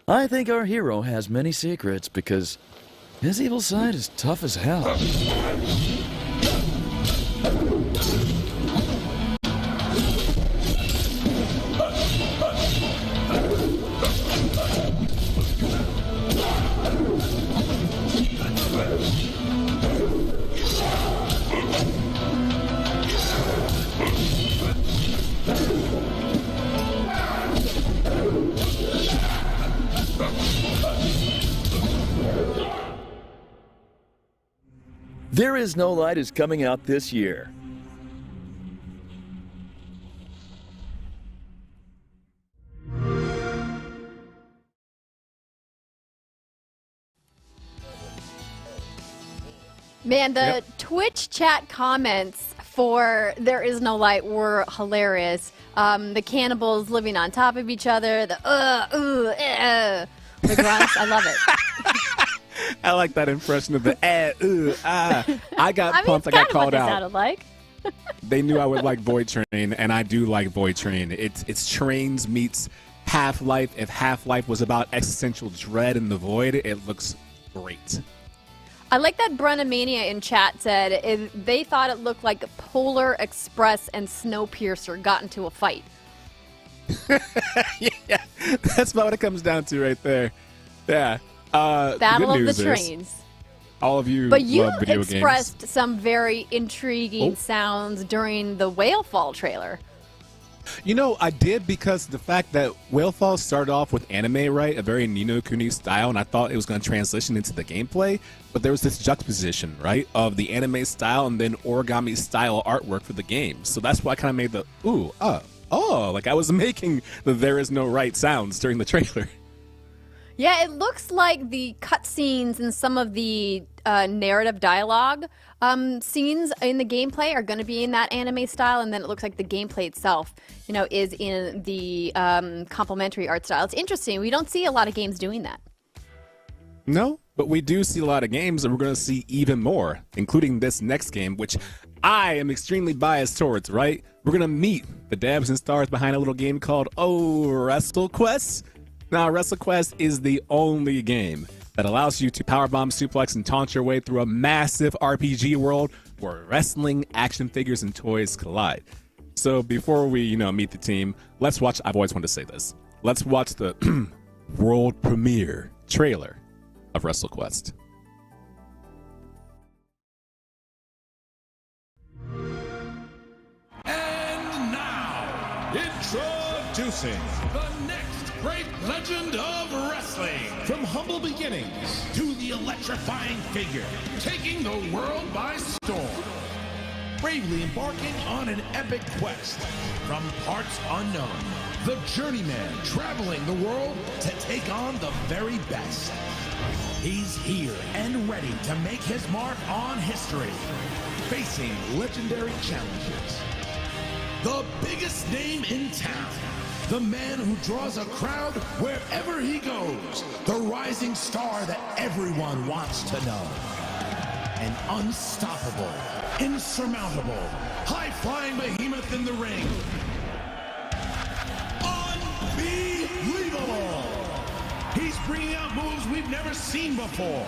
I think our hero has many secrets because his evil side is tough as hell. There Is No Light is coming out this year. Man, the Twitch chat comments for There Is No Light were hilarious. The cannibals living on top of each other, the the grunts, I love it. I like that impression of the I got pumped. I got called out. Sounded like. They knew I would like Void Train, and I do like Void Train. It's Trains meets Half-Life. If Half-Life was about existential dread in the void, it looks great. I like that Brenamania in chat said they thought it looked like Polar Express and Snowpiercer got into a fight. Yeah, that's about what it comes down to right there. Yeah. Battle of the Trains. All of you But you love video expressed some very intriguing sounds during the Whalefall trailer. You know, I did because the fact that Whalefall started off with anime, right? A very Ni no Kuni style, and I thought it was going to transition into the gameplay. But there was this juxtaposition, right, of the anime style and then origami style artwork for the game. So that's why I kind of made the like I was making the there is no right sounds during the trailer. Yeah, it looks like the cutscenes and some of the narrative dialogue scenes in the gameplay are going to be in that anime style, and then it looks like the gameplay itself, you know, is in the complementary art style. It's interesting. We don't see a lot of games doing that. No, but we do see a lot of games, and we're going to see even more, including this next game, which I am extremely biased towards, right? We're going to meet the devs and stars behind a little game called WrestleQuest. Now, WrestleQuest is the only game that allows you to powerbomb, suplex, and taunt your way through a massive RPG world where wrestling, action figures, and toys collide. So before we, meet the team, let's watch, I've always wanted to say this, let's watch the world premiere trailer of WrestleQuest. And now, introducing the next great legend of wrestling. From humble beginnings to the electrifying figure, taking the world by storm. Bravely embarking on an epic quest. From parts unknown, the journeyman traveling the world to take on the very best. He's here and ready to make his mark on history. Facing legendary challenges. The biggest name in town. The man who draws a crowd wherever he goes. The rising star that everyone wants to know. An unstoppable, insurmountable, high-flying behemoth in the ring. Unbelievable! He's bringing out moves we've never seen before.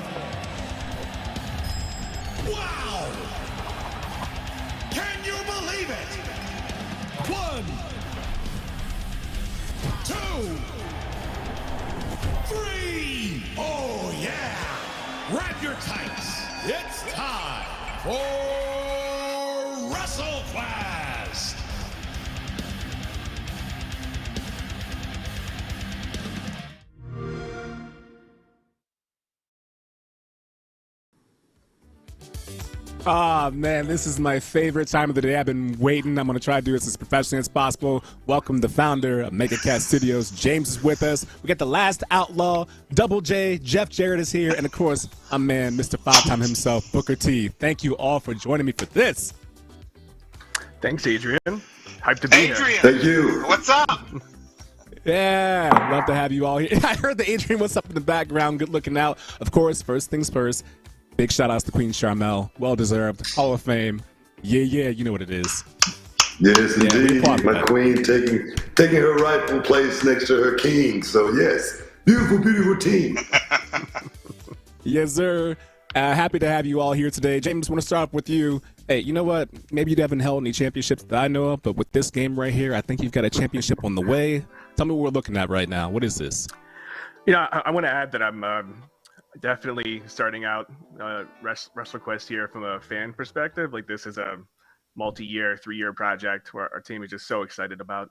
Wow! Can you believe it? 1, 2, 3. Oh, yeah. Grab your tights. It's time for WrestleQuest. Ah, man, this is my favorite time of the day. I've been waiting. I'm going to try to do this as professionally as possible. Welcome the founder of MegaCat Studios. James is with us. We got the last outlaw, Double J. Jeff Jarrett is here. And, of course, our man, Mr. Five-Time himself, Booker T. Thank you all for joining me for this. Thanks, Adrian. Hyped to be here. Thank you. What's up? Yeah, love to have you all here. I heard the Adrian, what's up in the background, good looking out. Of course, first things first. Big shout outs to Queen Charmel. Well deserved. Hall of Fame. Yeah, you know what it is. Yes, indeed. My queen taking her rightful place next to her king. So, yes, beautiful team. Yes, sir. Happy to have you all here today. James, want to start off with you. Hey, you know what? Maybe you haven't held any championships that I know of, but with this game right here, I think you've got a championship on the way. Tell me what we're looking at right now. What is this? I want to add that I'm definitely starting out WrestleQuest here from a fan perspective. Like, this is a multi-year, 3-year project where our team is just so excited about.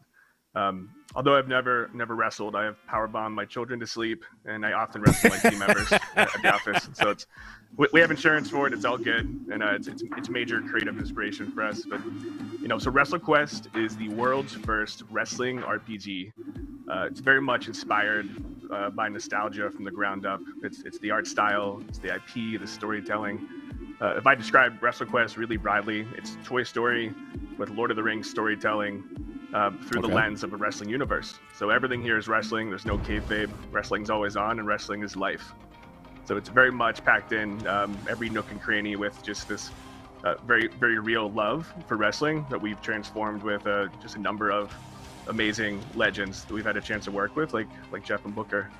Although I've never wrestled, I have powerbombed my children to sleep, and I often wrestle my team members at the office. So we have insurance for it. It's all good, and it's major creative inspiration for us. But so WrestleQuest is the world's first wrestling RPG. It's very much inspired by nostalgia from the ground up. It's the art style, it's the IP, the storytelling. If I describe WrestleQuest really broadly, it's Toy Story with Lord of the Rings storytelling through the lens of a wrestling universe. So everything here is wrestling. There's no kayfabe. Wrestling's always on, and wrestling is life. So it's very much packed in every nook and cranny with just this very, very real love for wrestling that we've transformed with just a number of amazing legends that we've had a chance to work with, like Jeff and Booker.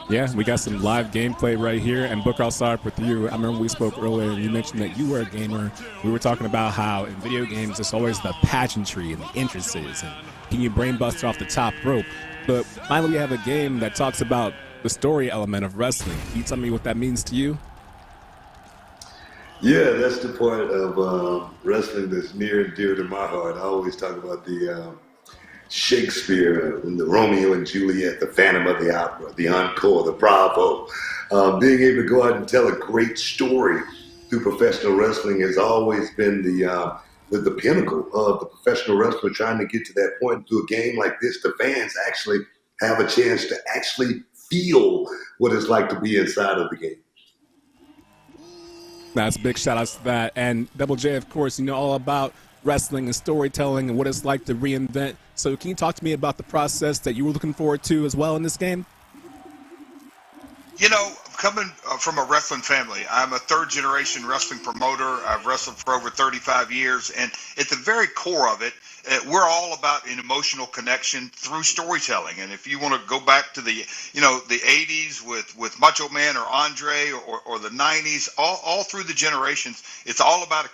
Yeah, we got some live gameplay right here. And Booker, I'll start with you. I remember we spoke earlier, and you mentioned that you were a gamer. We were talking about how in video games, it's always the pageantry and the entrances, and can you brainbuster off the top rope? But finally, we have a game that talks about the story element of wrestling. Can you tell me what that means to you? Yeah, that's the part of wrestling that's near and dear to my heart. I always talk about the Shakespeare, and the Romeo and Juliet, the Phantom of the Opera, the Encore, the Bravo. Being able to go out and tell a great story through professional wrestling has always been the pinnacle of the professional wrestler trying to get to that point. Through a game like this, the fans actually have a chance to actually feel what it's like to be inside of the game. That's big shout outs to that. And Double J, of course, you know all about wrestling and storytelling and what it's like to reinvent. So can you talk to me about the process that you were looking forward to as well in this game? You know, coming from a wrestling family, I'm a third-generation wrestling promoter. I've wrestled for over 35 years, and at the very core of it, we're all about an emotional connection through storytelling. And if you want to go back to the 80s with Macho Man or Andre or the 90s, all through the generations, it's all about a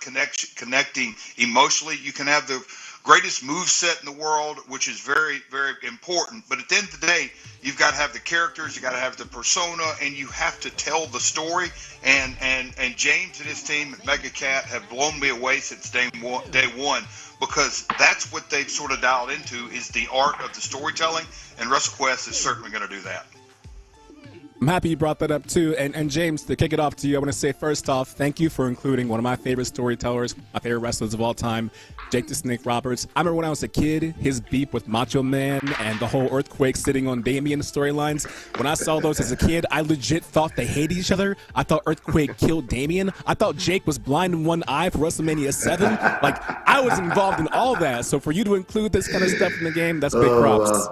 connecting emotionally. You can have the greatest move set in the world, which is very, very important. But at the end of the day, you've got to have the characters, you got to have the persona, and you have to tell the story. And James and his team at Mega Cat have blown me away since day one, because that's what they've sort of dialed into, is the art of the storytelling, and WrestleQuest is certainly going to do that. I'm happy you brought that up too. And James, to kick it off to you, I want to say first off, thank you for including one of my favorite storytellers, my favorite wrestlers of all time, Jake the Snake Roberts. I remember when I was a kid, his beef with Macho Man and the whole Earthquake sitting on Damien storylines. When I saw those as a kid, I legit thought they hated each other. I thought Earthquake killed Damien. I thought Jake was blind in one eye for WrestleMania 7. Like, I was involved in all that. So for you to include this kind of stuff in the game, that's big props.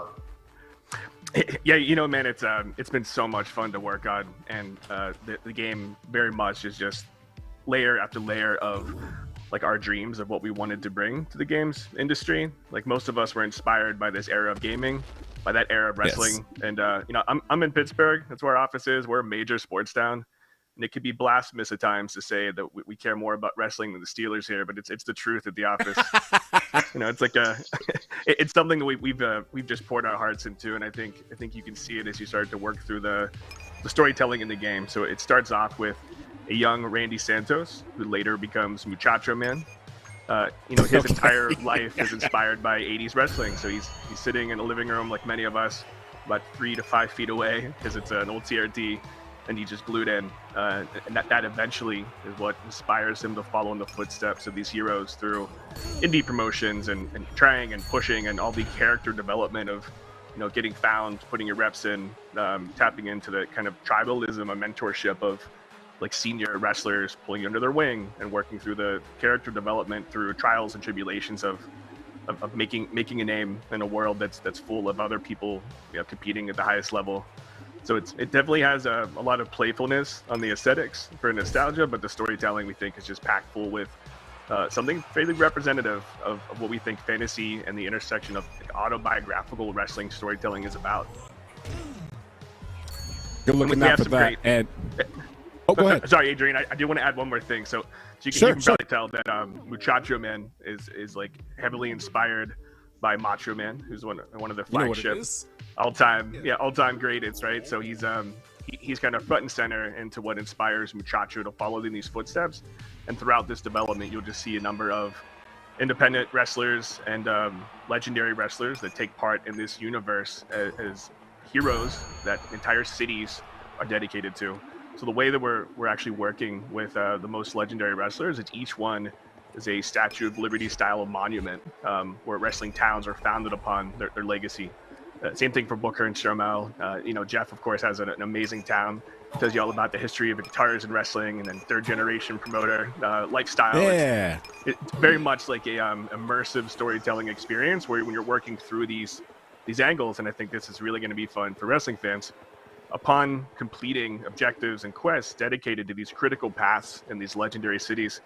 Yeah, you know, man, it's been so much fun to work on, and the game very much is just layer after layer of like our dreams of what we wanted to bring to the games industry. Like, most of us were inspired by this era of gaming, by that era of wrestling. Yes. And you know, I'm in Pittsburgh. That's where our office is. We're a major sports town. And it could be blasphemous at times to say that we care more about wrestling than the Steelers here, but it's the truth at the office. You know, it's like it's something that we've just poured our hearts into, and I think you can see it as you start to work through the storytelling in the game. So it starts off with a young Randy Santos, who later becomes Muchacho Man. You know, his entire life is inspired by 80s wrestling. So he's sitting in a living room like many of us, about 3 to 5 feet away, because it's an old CRT. And he just glued in, and that eventually is what inspires him to follow in the footsteps of these heroes through indie promotions and trying and pushing, and all the character development of, you know, getting found, putting your reps in, tapping into the kind of tribalism and mentorship of like senior wrestlers pulling you under their wing, and working through the character development through trials and tribulations of making a name in a world that's full of other people, you know, competing at the highest level. So it definitely has a lot of playfulness on the aesthetics for nostalgia, but the storytelling, we think, is just packed full with something fairly representative of what we think fantasy and the intersection of like autobiographical wrestling storytelling is about. You're looking out for that. Go ahead. Sorry, Adrian. I do want to add one more thing. So you can probably tell that Muchacho Man is like heavily inspired by Macho Man, who's one of the flagship all-time greatest, right? So he's kind of front and center into what inspires Muchacho to follow in these footsteps. And throughout this development, you'll just see a number of independent wrestlers and legendary wrestlers that take part in this universe as heroes that entire cities are dedicated to. So the way that we're actually working with the most legendary wrestlers is each one is a Statue of Liberty style of monument, where wrestling towns are founded upon their legacy. Same thing for Booker and Shermel. You know, Jeff, of course, has an amazing town. Tells you all about the history of guitars and wrestling, and then third generation promoter lifestyle. Yeah. It's very much like a immersive storytelling experience where when you're working through these angles, and I think this is really going to be fun for wrestling fans. Upon completing objectives and quests dedicated to these critical paths in these legendary cities,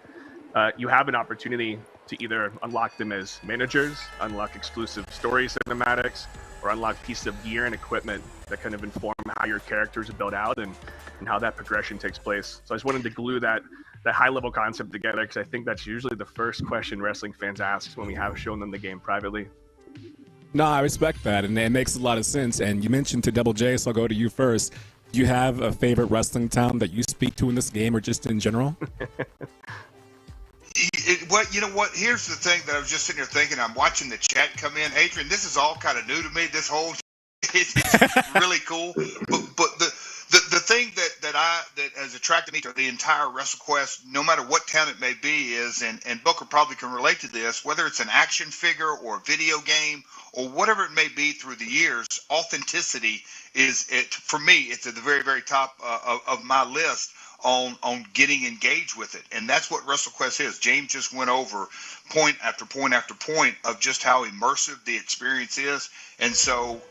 you have an opportunity to either unlock them as managers, unlock exclusive story cinematics, or unlock pieces of gear and equipment that kind of inform how your characters are built out and how that progression takes place. So I just wanted to glue that high-level concept together, because I think that's usually the first question wrestling fans ask when we have shown them the game privately. No, I respect that, and it makes a lot of sense. And you mentioned to Double J, so I'll go to you first. Do you have a favorite wrestling town that you speak to in this game, or just in general? You know what? Here's the thing that I was just sitting here thinking. I'm watching the chat come in. Adrian, this is all kind of new to me. This whole it's really cool. But the thing that has attracted me to the entire WrestleQuest, no matter what town it may be, is and Booker probably can relate to this, whether it's an action figure or a video game or whatever it may be through the years, authenticity is it for me. It's at the very, very top of my list on getting engaged with it, and that's what WrestleQuest is. James just went over point after point after point of just how immersive the experience is, and so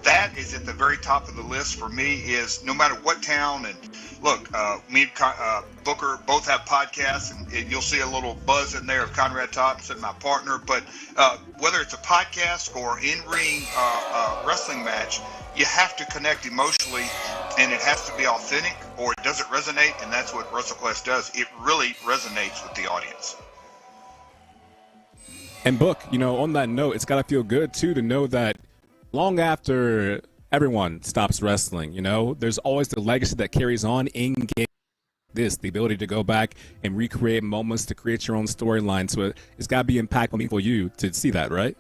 that is at the very top of the list for me. Is no matter what town, and look, me and Booker both have podcasts, and you'll see a little buzz in there of Conrad Thompson, my partner. But whether it's a podcast or in-ring wrestling match, you have to connect emotionally, and it has to be authentic, or it doesn't resonate, and that's what WrestleQuest does. It really resonates with the audience. And Book, on that note, it's got to feel good, too, to know that long after everyone stops wrestling, there's always the legacy that carries on in-game. The ability to go back and recreate moments, to create your own storyline. So it's got to be impactful for you to see that, right?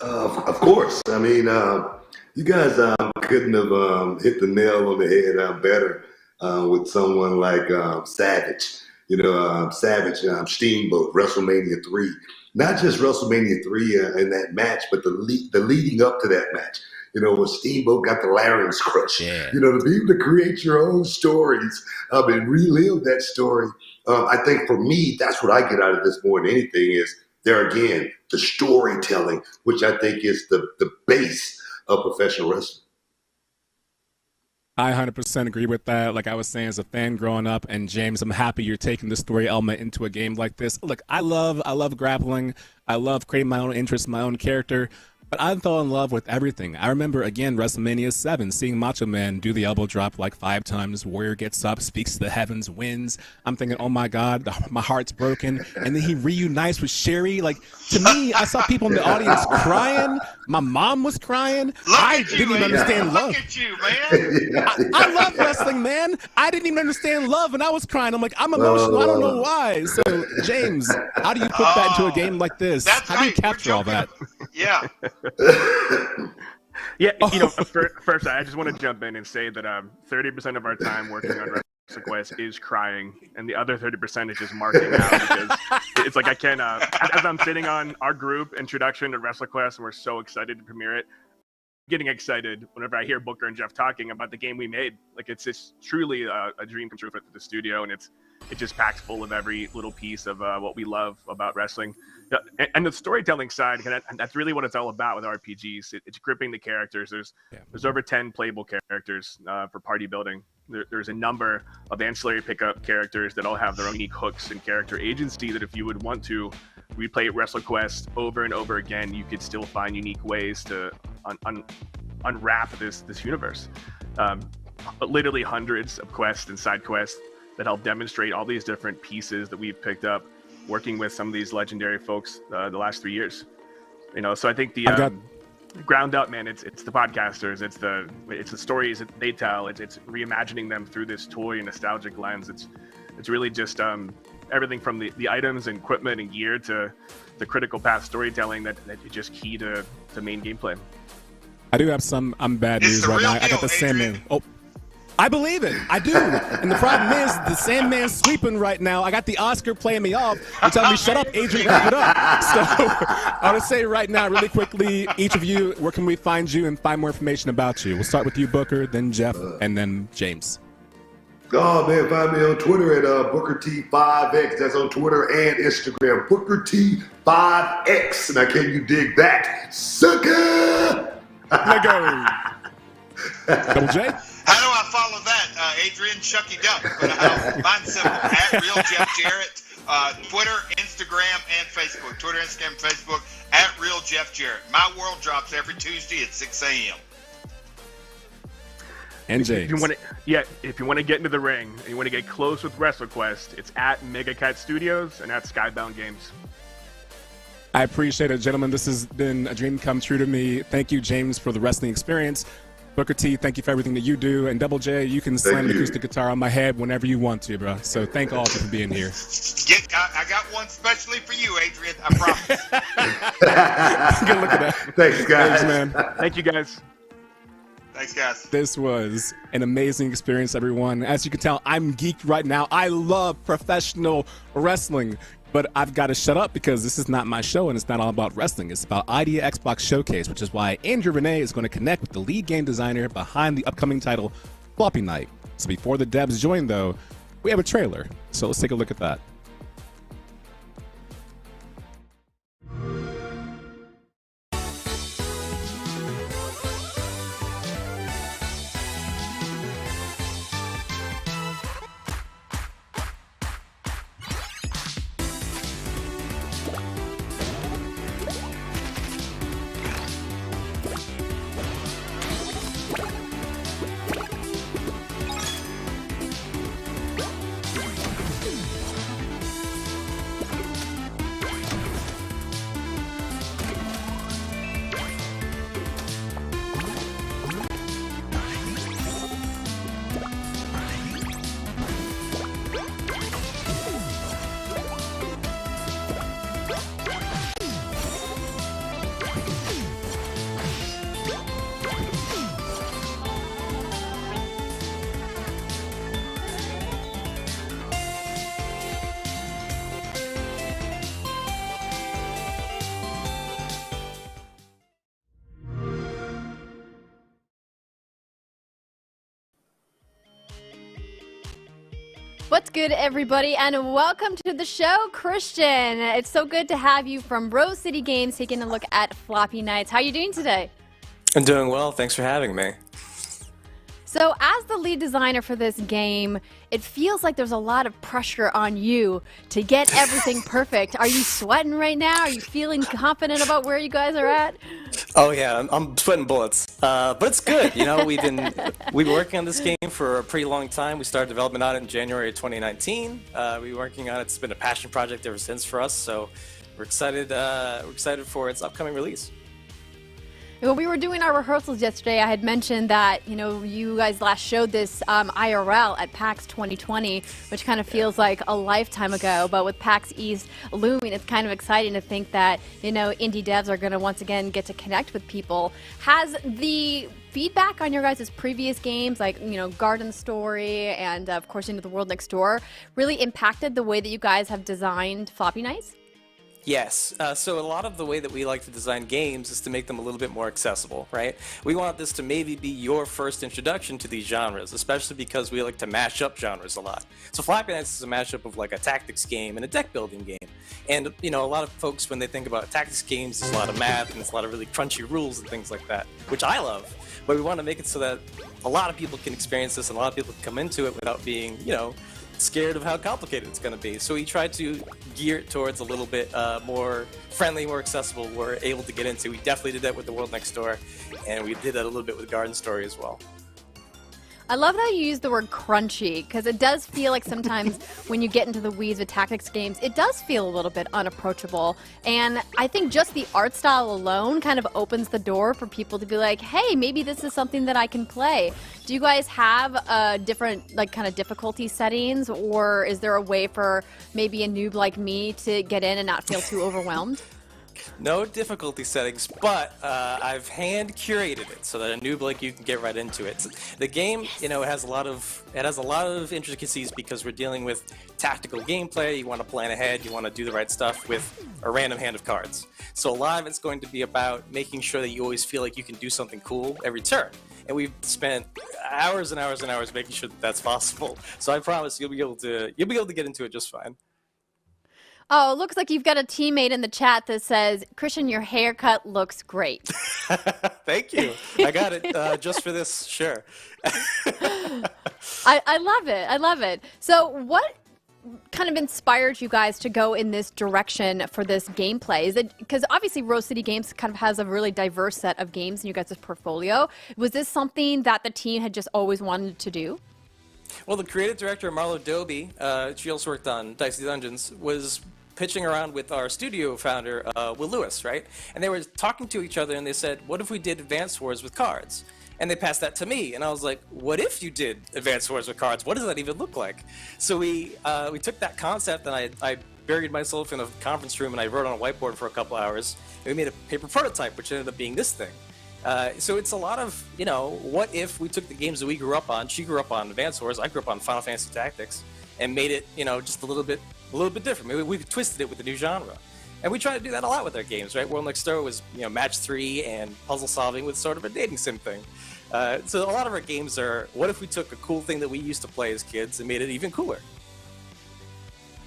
Of course. I mean, you guys couldn't have hit the nail on the head better with someone like Savage. Savage, Steamboat, WrestleMania 3. Not just WrestleMania 3 in that match, but the leading up to that match. Where Steamboat got the larynx crush. Yeah. To be able to create your own stories and relive that story. I think for me, that's what I get out of this more than anything is there again, the storytelling, which I think is the base of professional wrestling. I 100% agree with that. Like I was saying, as a fan growing up, and James, I'm happy you're taking the story element into a game like this. Look, I love grappling. I love creating my own interest, my own character. But I fell in love with everything. I remember, again, WrestleMania 7, seeing Macho Man do the elbow drop like 5 times. Warrior gets up, speaks to the heavens, wins. I'm thinking, oh my God, my heart's broken. And then he reunites with Sherry. Like, to me, I saw people in the audience crying. My mom was crying. I didn't even understand love. Look at you, man. I love wrestling, man. I didn't even understand love, and I was crying. I'm like, I'm emotional. I don't know why. So, James, how do you put that into a game like this? How do you capture all that? Yeah. Yeah, first I just want to jump in and say that 30% of our time working on WrestleQuest is crying, and the other 30% is just marking out because it's like I can. As I'm sitting on our group introduction to WrestleQuest, and we're so excited to premiere it. Getting excited whenever I hear Booker and Jeff talking about the game we made. Like it's just truly a dream come true for the studio, and it just packs full of every little piece of what we love about wrestling. And the storytelling side, and that's really what it's all about with RPGs. It's gripping the characters. There's over 10 playable characters for party building. There's a number of ancillary pickup characters that all have their own unique hooks and character agency that if you would want to replay WrestleQuest over and over again, you could still find unique ways to unwrap this universe. But literally hundreds of quests and side quests that help demonstrate all these different pieces that we've picked up working with some of these legendary folks the last 3 years. So I think the ground up, man, it's the podcasters, it's the stories that they tell, it's reimagining them through this toy and nostalgic lens. It's really just everything from the items and equipment and gear to the critical path storytelling that is just key to main gameplay. I do have some bad news right now. I got the Sandman. Oh, I believe it. I do. And the problem is the Sandman's sweeping right now. I got the Oscar playing me off. You're telling me, shut up, Adrian, wrap it up. So I want to say right now, really quickly, each of you, where can we find you and find more information about you? We'll start with you, Booker, then Jeff, and then James. Oh, man, find me on Twitter at BookerT5X. That's on Twitter and Instagram. BookerT5X. Now, can you dig that? Sucker! Let go. Double J? How do I follow that, Adrian? Chucky Duck. Mine's simple. At Real Jeff Jarrett. Twitter, Instagram, and Facebook. Twitter, Instagram, Facebook. At Real Jeff Jarrett. My World drops every Tuesday at 6 a.m. And James. If you want to get into the ring and you want to get close with WrestleQuest, it's at Megacat Studios and at Skybound Games. I appreciate it, gentlemen. This has been a dream come true to me. Thank you, James, for the wrestling experience. Booker T, thank you for everything that you do. And Double J, you can slam the acoustic guitar on my head whenever you want to, bro. So thank all of you for being here. I got one specially for you, Adrian. I promise. Good look at that. Thanks, guys. Thanks, man. Thank you, guys. Thanks, guys. This was an amazing experience, everyone. As you can tell, I'm geeked right now. I love professional wrestling. But I've got to shut up because this is not my show and it's not all about wrestling. It's about Idea Xbox Showcase, which is why Andrew Renee is going to connect with the lead game designer behind the upcoming title, Floppy Knight. So before the devs join, though, we have a trailer. So let's take a look at that. What's good, everybody, and welcome to the show, Christian. It's so good to have you from Rose City Games taking a look at Floppy Knights. How are you doing today? I'm doing well. Thanks for having me. So as the lead designer for this game, it feels like there's a lot of pressure on you to get everything perfect. Are you sweating right now? Are you feeling confident about where you guys are at? Oh yeah, I'm sweating bullets, but it's good. You know, we've been working on this game for a pretty long time. We started development on it in January of 2019. We've been working on it. It's been a passion project ever since for us. So we're excited. We're excited for its upcoming release. When we were doing our rehearsals yesterday, I had mentioned that, you know, you guys last showed this IRL at PAX 2020, which kind of feels like a lifetime ago. But with PAX East looming, it's kind of exciting to think that, you know, indie devs are going to once again get to connect with people. Has the feedback on your guys' previous games, like, you know, Garden Story and, of course, Into the World Next Door, really impacted the way that you guys have designed Floppy Knights? Yes. So a lot of the way that we like to design games is to make them a little bit more accessible, right? We want this to maybe be your first introduction to these genres, especially because we like to mash up genres a lot. So Floppy Knights is a mashup of like a tactics game and a deck building game. And, you know, a lot of folks, when they think about tactics games, there's a lot of math and there's a lot of really crunchy rules and things like that, which I love. But we want to make it so that a lot of people can experience this and a lot of people can come into it without being, you know, scared of how complicated it's going to be. So we tried to gear it towards a little bit more friendly, more accessible, we're able to get into. We definitely did that with The World Next Door, and we did that a little bit with Garden Story as well. I love how you use the word crunchy, because it does feel like sometimes when you get into the weeds with tactics games, it does feel a little bit unapproachable. And I think just the art style alone kind of opens the door for people to be like, hey, maybe this is something that I can play. Do you guys have different, like, kind of difficulty settings, or is there a way for maybe a noob like me to get in and not feel too overwhelmed? No difficulty settings, but I've hand curated it so that a noob like you can get right into it. The game, you know, has a lot of intricacies because we're dealing with tactical gameplay. You want to plan ahead, you want to do the right stuff with a random hand of cards. So a lot of it's going to be about making sure that you always feel like you can do something cool every turn. And we've spent hours and hours and hours making sure that that's possible. So I promise you'll be able to get into it just fine. Oh, it looks like you've got a teammate in the chat that says, Christian, your haircut looks great. Thank you. I got it just for this, sure. I love it. I love it. So what kind of inspired you guys to go in this direction for this gameplay? Is it because obviously Rose City Games kind of has a really diverse set of games in you guys' portfolio. Was this something that the team had just always wanted to do? Well, the creative director, Marlo Doby, she also worked on Dicey Dungeons, was pitching around with our studio founder, Will Lewis, right? And they were talking to each other and they said, what if we did Advance Wars with cards? And they passed that to me, and I was like, what if you did Advanced Wars with cards? What does that even look like? So we took that concept, and I buried myself in a conference room, and I wrote on a whiteboard for a couple hours, and we made a paper prototype, which ended up being this thing. So it's a lot of, you know, what if we took the games that we grew up on, she grew up on Advanced Wars, I grew up on Final Fantasy Tactics, and made it, you know, just a little bit different. Maybe we twisted it with a new genre. And we try to do that a lot with our games, right? World Next Door was, you know, match 3 and puzzle solving with sort of a dating sim thing. So a lot of our games are, what if we took a cool thing that we used to play as kids and made it even cooler?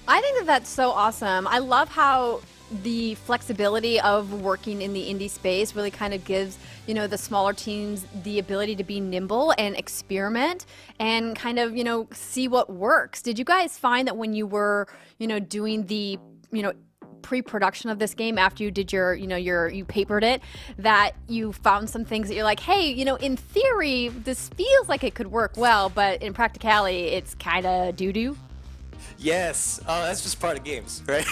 I think that that's so awesome. I love how the flexibility of working in the indie space really kind of gives, you know, the smaller teams the ability to be nimble and experiment and kind of, you know, see what works. Did you guys find that when you were, you know, doing the, you know, pre-production of this game after you did your, you know, you papered it, that you found some things that you're like, hey, you know, in theory, this feels like it could work well, but in practicality, it's kind of doo-doo? Yes, that's just part of games, right?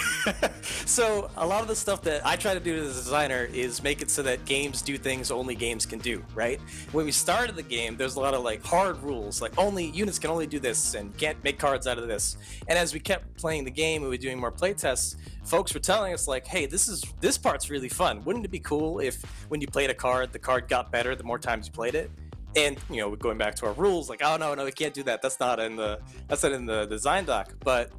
So a lot of the stuff that I try to do as a designer is make it so that games do things only games can do, right? When we started the game, there's a lot of like hard rules, like only units can only do this and can't make cards out of this. And as we kept playing the game and we were doing more play tests, folks were telling us like, hey, this part's really fun. Wouldn't it be cool if when you played a card, the card got better the more times you played it? And, you know, going back to our rules, like, oh, no, we can't do that. That's not in the design doc. But,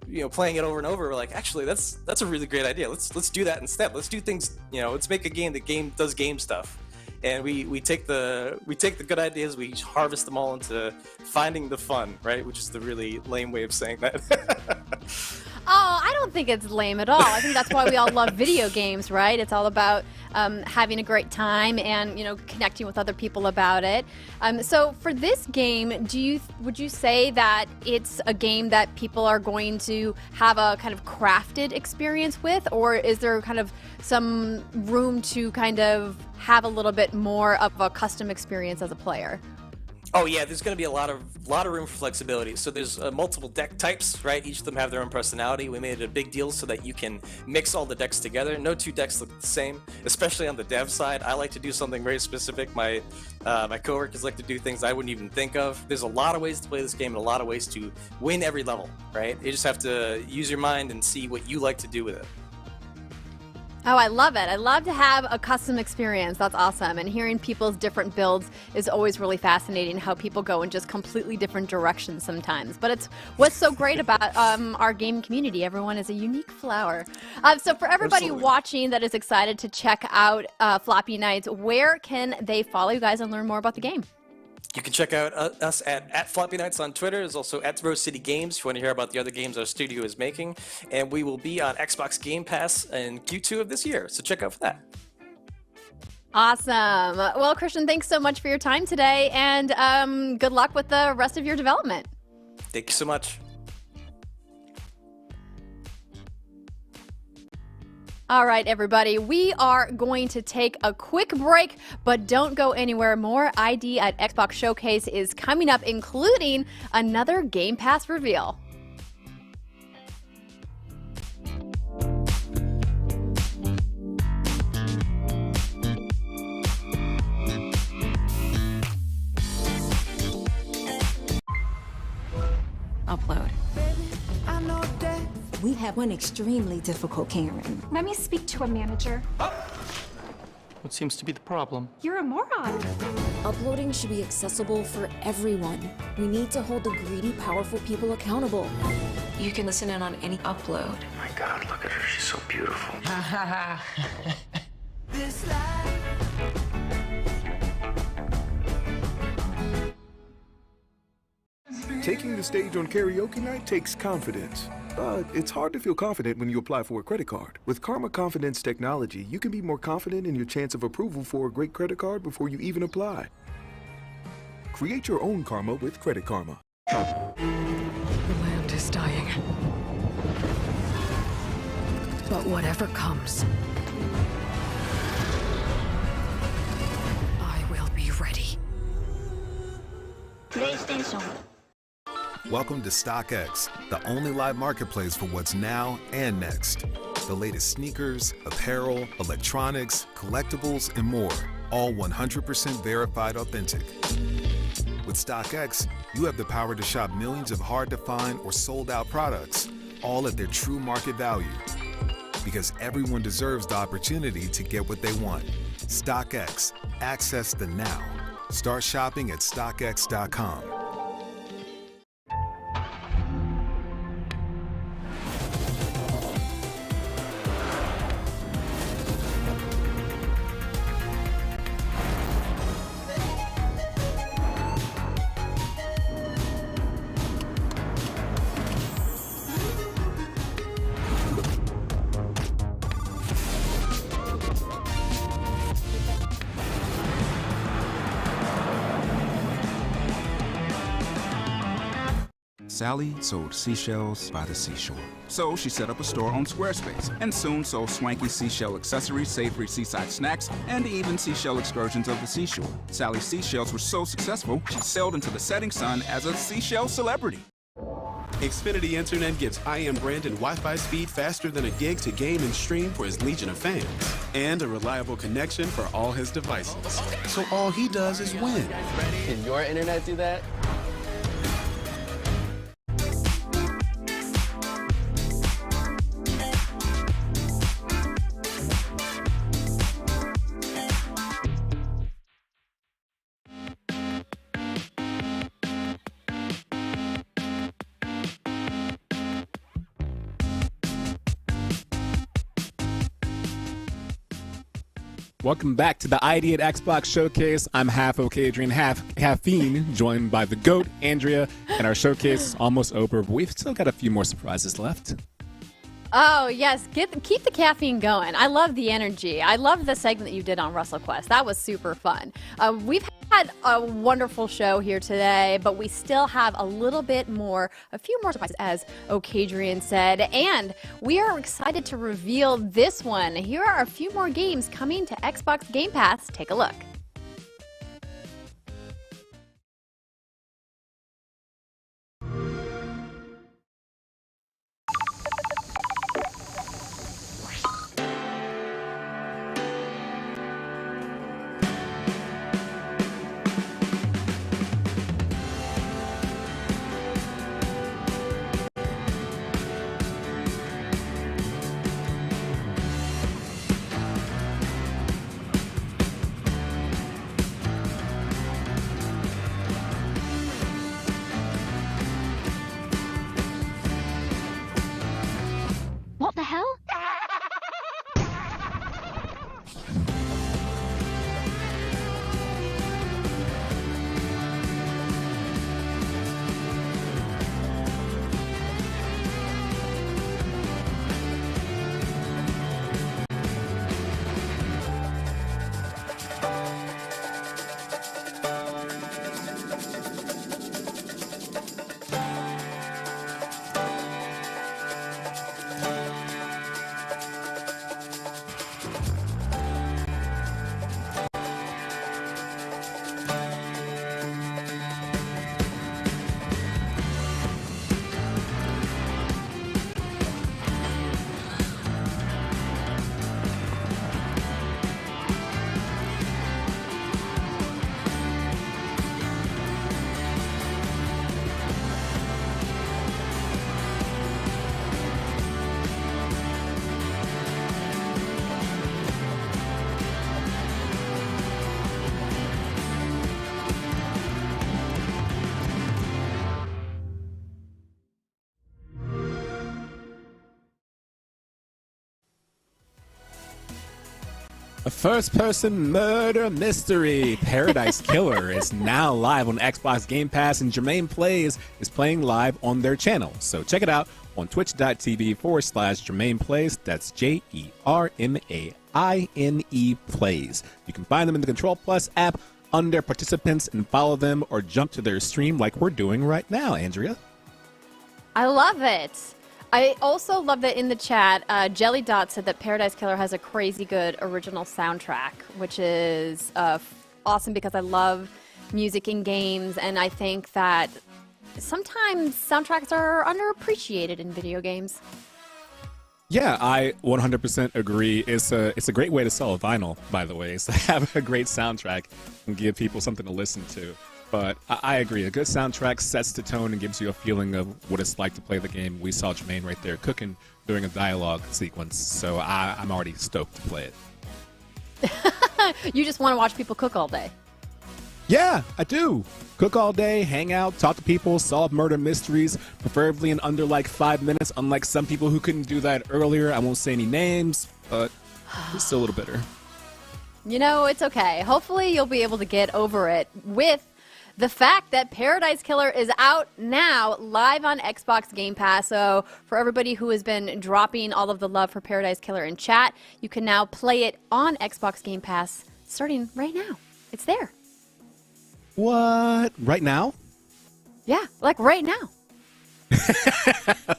you know, playing it over and over, we're like, actually, that's a really great idea. Let's do that instead. Let's do things, you know, let's make a game that does game stuff. And we take the good ideas, we harvest them all into finding the fun, right? Which is the really lame way of saying that. Oh, I don't think it's lame at all. I think that's why we all love video games, right? It's all about having a great time and, you know, connecting with other people about it. So for this game, would you say that it's a game that people are going to have a kind of crafted experience with, or is there kind of some room to kind of have a little bit more of a custom experience as a player? Oh yeah, there's going to be a lot of room for flexibility. So there's multiple deck types, right? Each of them have their own personality. We made it a big deal so that you can mix all the decks together. No two decks look the same, especially on the dev side. I like to do something very specific. My coworkers like to do things I wouldn't even think of. There's a lot of ways to play this game and a lot of ways to win every level, right? You just have to use your mind and see what you like to do with it. Oh, I love it. I love to have a custom experience. That's awesome. And hearing people's different builds is always really fascinating, how people go in just completely different directions sometimes. But it's what's so great about our gaming community. Everyone is a unique flower. So for everybody watching that is excited to check out Floppy Knights, where can they follow you guys and learn more about the game? You can check out us at Floppy Knights on Twitter. There's also at Rose City Games if you want to hear about the other games our studio is making. And we will be on Xbox Game Pass in Q2 of this year, so check out for that. Awesome. Well, Christian, thanks so much for your time today, and good luck with the rest of your development. Thank you so much. All right, everybody, we are going to take a quick break, but don't go anywhere. More ID at Xbox Showcase is coming up, including another Game Pass reveal. Upload. We have one extremely difficult Karen. Let me speak to a manager. What seems to be the problem? You're a moron. Uploading should be accessible for everyone. We need to hold the greedy, powerful people accountable. You can listen in on any upload. Oh my God, look at her. She's so beautiful. Taking the stage on karaoke night takes confidence. But it's hard to feel confident when you apply for a credit card. With Karma Confidence technology, you can be more confident in your chance of approval for a great credit card before you even apply. Create your own karma with Credit Karma. The land is dying. But whatever comes, I will be ready. PlayStation. Welcome to StockX, the only live marketplace for what's now and next. The latest sneakers, apparel, electronics, collectibles, and more. all 100% verified authentic. With StockX, you have the power to shop millions of hard-to-find or sold-out products, all at their true market value. Because everyone deserves the opportunity to get what they want. StockX, access the now. Start shopping at StockX.com. Sally sold seashells by the seashore. So she set up a store on Squarespace and soon sold swanky seashell accessories, savory seaside snacks, and even seashell excursions of the seashore. Sally's seashells were so successful, she sailed into the setting sun as a seashell celebrity. Xfinity Internet gives IM Brandon Wi-Fi speed faster than a gig to game and stream for his legion of fans, and a reliable connection for all his devices. So all he does is win. Can your internet do that? Welcome back to the ID at Xbox Showcase. I'm half Okadrian, half caffeine, joined by the GOAT, Andrea, and our showcase is almost over, but we've still got a few more surprises left. Oh, yes. Keep the caffeine going. I love the energy. I love the segment that you did on WrestleQuest. That was super fun. We've had a wonderful show here today, but we still have a few more surprises, as Okadrian said, and we are excited to reveal this one. Here are a few more games coming to Xbox Game Pass. Take a look. What the hell? A first-person murder mystery, Paradise Killer, is now live on Xbox Game Pass, and Jermaine Plays is playing live on their channel. So check it out on twitch.tv/Jermaine Plays. That's JERMAINE Plays. You can find them in the Control Plus app under Participants and follow them, or jump to their stream like we're doing right now, Andrea. I love it. I also love that in the chat, Jelly Dot said that Paradise Killer has a crazy good original soundtrack, which is awesome because I love music in games, and I think that sometimes soundtracks are underappreciated in video games. Yeah, I 100% agree. It's a great way to sell a vinyl, by the way, is to have a great soundtrack and give people something to listen to. But I agree. A good soundtrack sets the tone and gives you a feeling of what it's like to play the game. We saw Jermaine right there cooking during a dialogue sequence, so I'm already stoked to play it. You just want to watch people cook all day. Yeah, I do. Cook all day, hang out, talk to people, solve murder mysteries, preferably in under like 5 minutes, unlike some people who couldn't do that earlier. I won't say any names, but it's still a little bitter. You know, it's okay. Hopefully you'll be able to get over it with the fact that Paradise Killer is out now, live on Xbox Game Pass. So for everybody who has been dropping all of the love for Paradise Killer in chat, you can now play it on Xbox Game Pass starting right now. It's there. What? Right now? Yeah, like right now.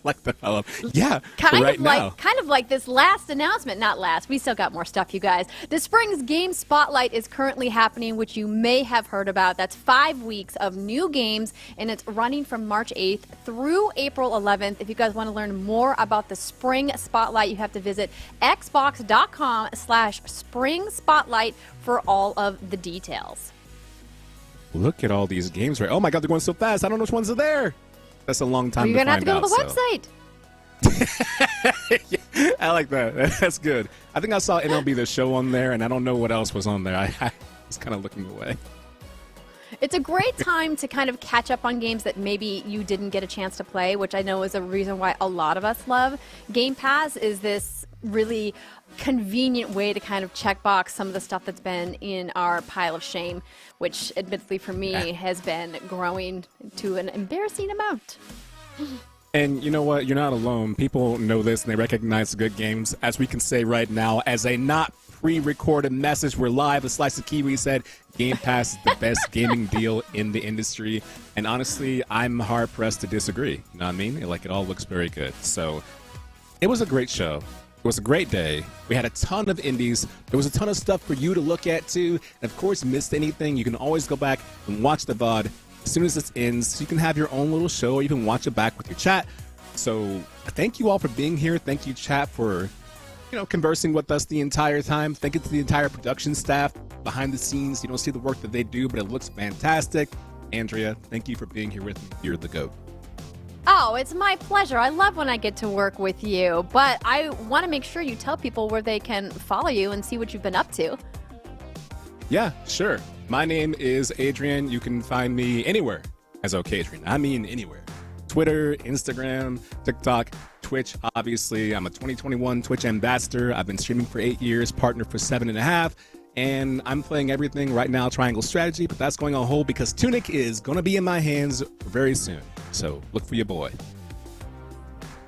Like the fellow. Yeah, Kind now. of like this last announcement. Not last. We still got more stuff, you guys. The Spring's Game Spotlight is currently happening, which you may have heard about. That's 5 weeks of new games, and it's running from March 8th through April 11th. If you guys want to learn more about the Spring Spotlight, you have to visit xbox.com/Spring Spotlight for all of the details. Look at all these games, right? Oh my God, they're going so fast. I don't know which ones are there. That's a long time to find out. You're going to have to go to the website. Yeah, I like that. That's good. I think I saw MLB The Show on there, and I don't know what else was on there. I was kind of looking away. It's a great time to kind of catch up on games that maybe you didn't get a chance to play, which I know is a reason why a lot of us love Game Pass. Is this really convenient way to kind of check box some of the stuff that's been in our pile of shame, which admittedly for me has been growing to an embarrassing amount. And you know what? You're not alone. People know this and they recognize the good games. As we can say right now, as a not pre-recorded message, we're live. A Slice of Kiwi said Game Pass is the best gaming deal in the industry. And honestly, I'm hard-pressed to disagree. You know what I mean? Like, it all looks very good. So it was a great show. It was a great day. We had a ton of indies. There was a ton of stuff for you to look at, too. And, of course, missed anything, you can always go back and watch the VOD as soon as this ends. So you can have your own little show, or you can watch it back with your chat. So thank you all for being here. Thank you, chat, for conversing with us the entire time. Thank you to the entire production staff behind the scenes. You don't see the work that they do, but it looks fantastic. Andrea, thank you for being here with me. You're the GOAT. Oh, it's my pleasure. I love when I get to work with you, but I want to make sure you tell people where they can follow you and see what you've been up to. Yeah, sure. My name is Adrian. You can find me anywhere as OKAdrian. I mean anywhere. Twitter, Instagram, TikTok, Twitch, obviously. I'm a 2021 Twitch ambassador. I've been streaming for 8 years, partner for 7.5, and I'm playing everything right now, Triangle Strategy, but that's going on hold because Tunic is going to be in my hands very soon. So look for your boy.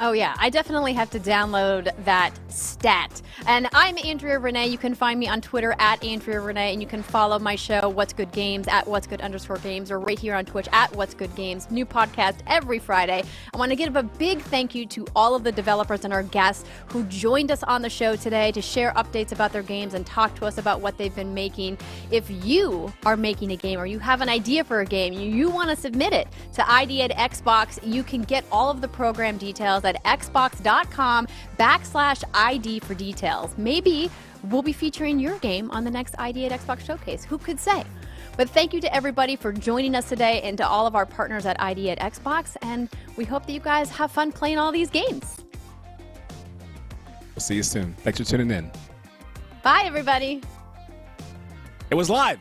Oh, yeah. I definitely have to download that stat. And I'm Andrea Renee. You can find me on Twitter at Andrea Renee, and you can follow my show, What's Good Games, at What's Good_Games, or right here on Twitch at What's Good Games. New podcast every Friday. I want to give a big thank you to all of the developers and our guests who joined us on the show today to share updates about their games and talk to us about what they've been making. If you are making a game or you have an idea for a game, you want to submit it to ID at Xbox, you can get all of the program details at xbox.com/ID for details. Maybe we'll be featuring your game on the next ID at Xbox showcase. Who could say? But thank you to everybody for joining us today and to all of our partners at ID at Xbox. And we hope that you guys have fun playing all these games. We'll see you soon. Thanks for tuning in. Bye, everybody. It was live.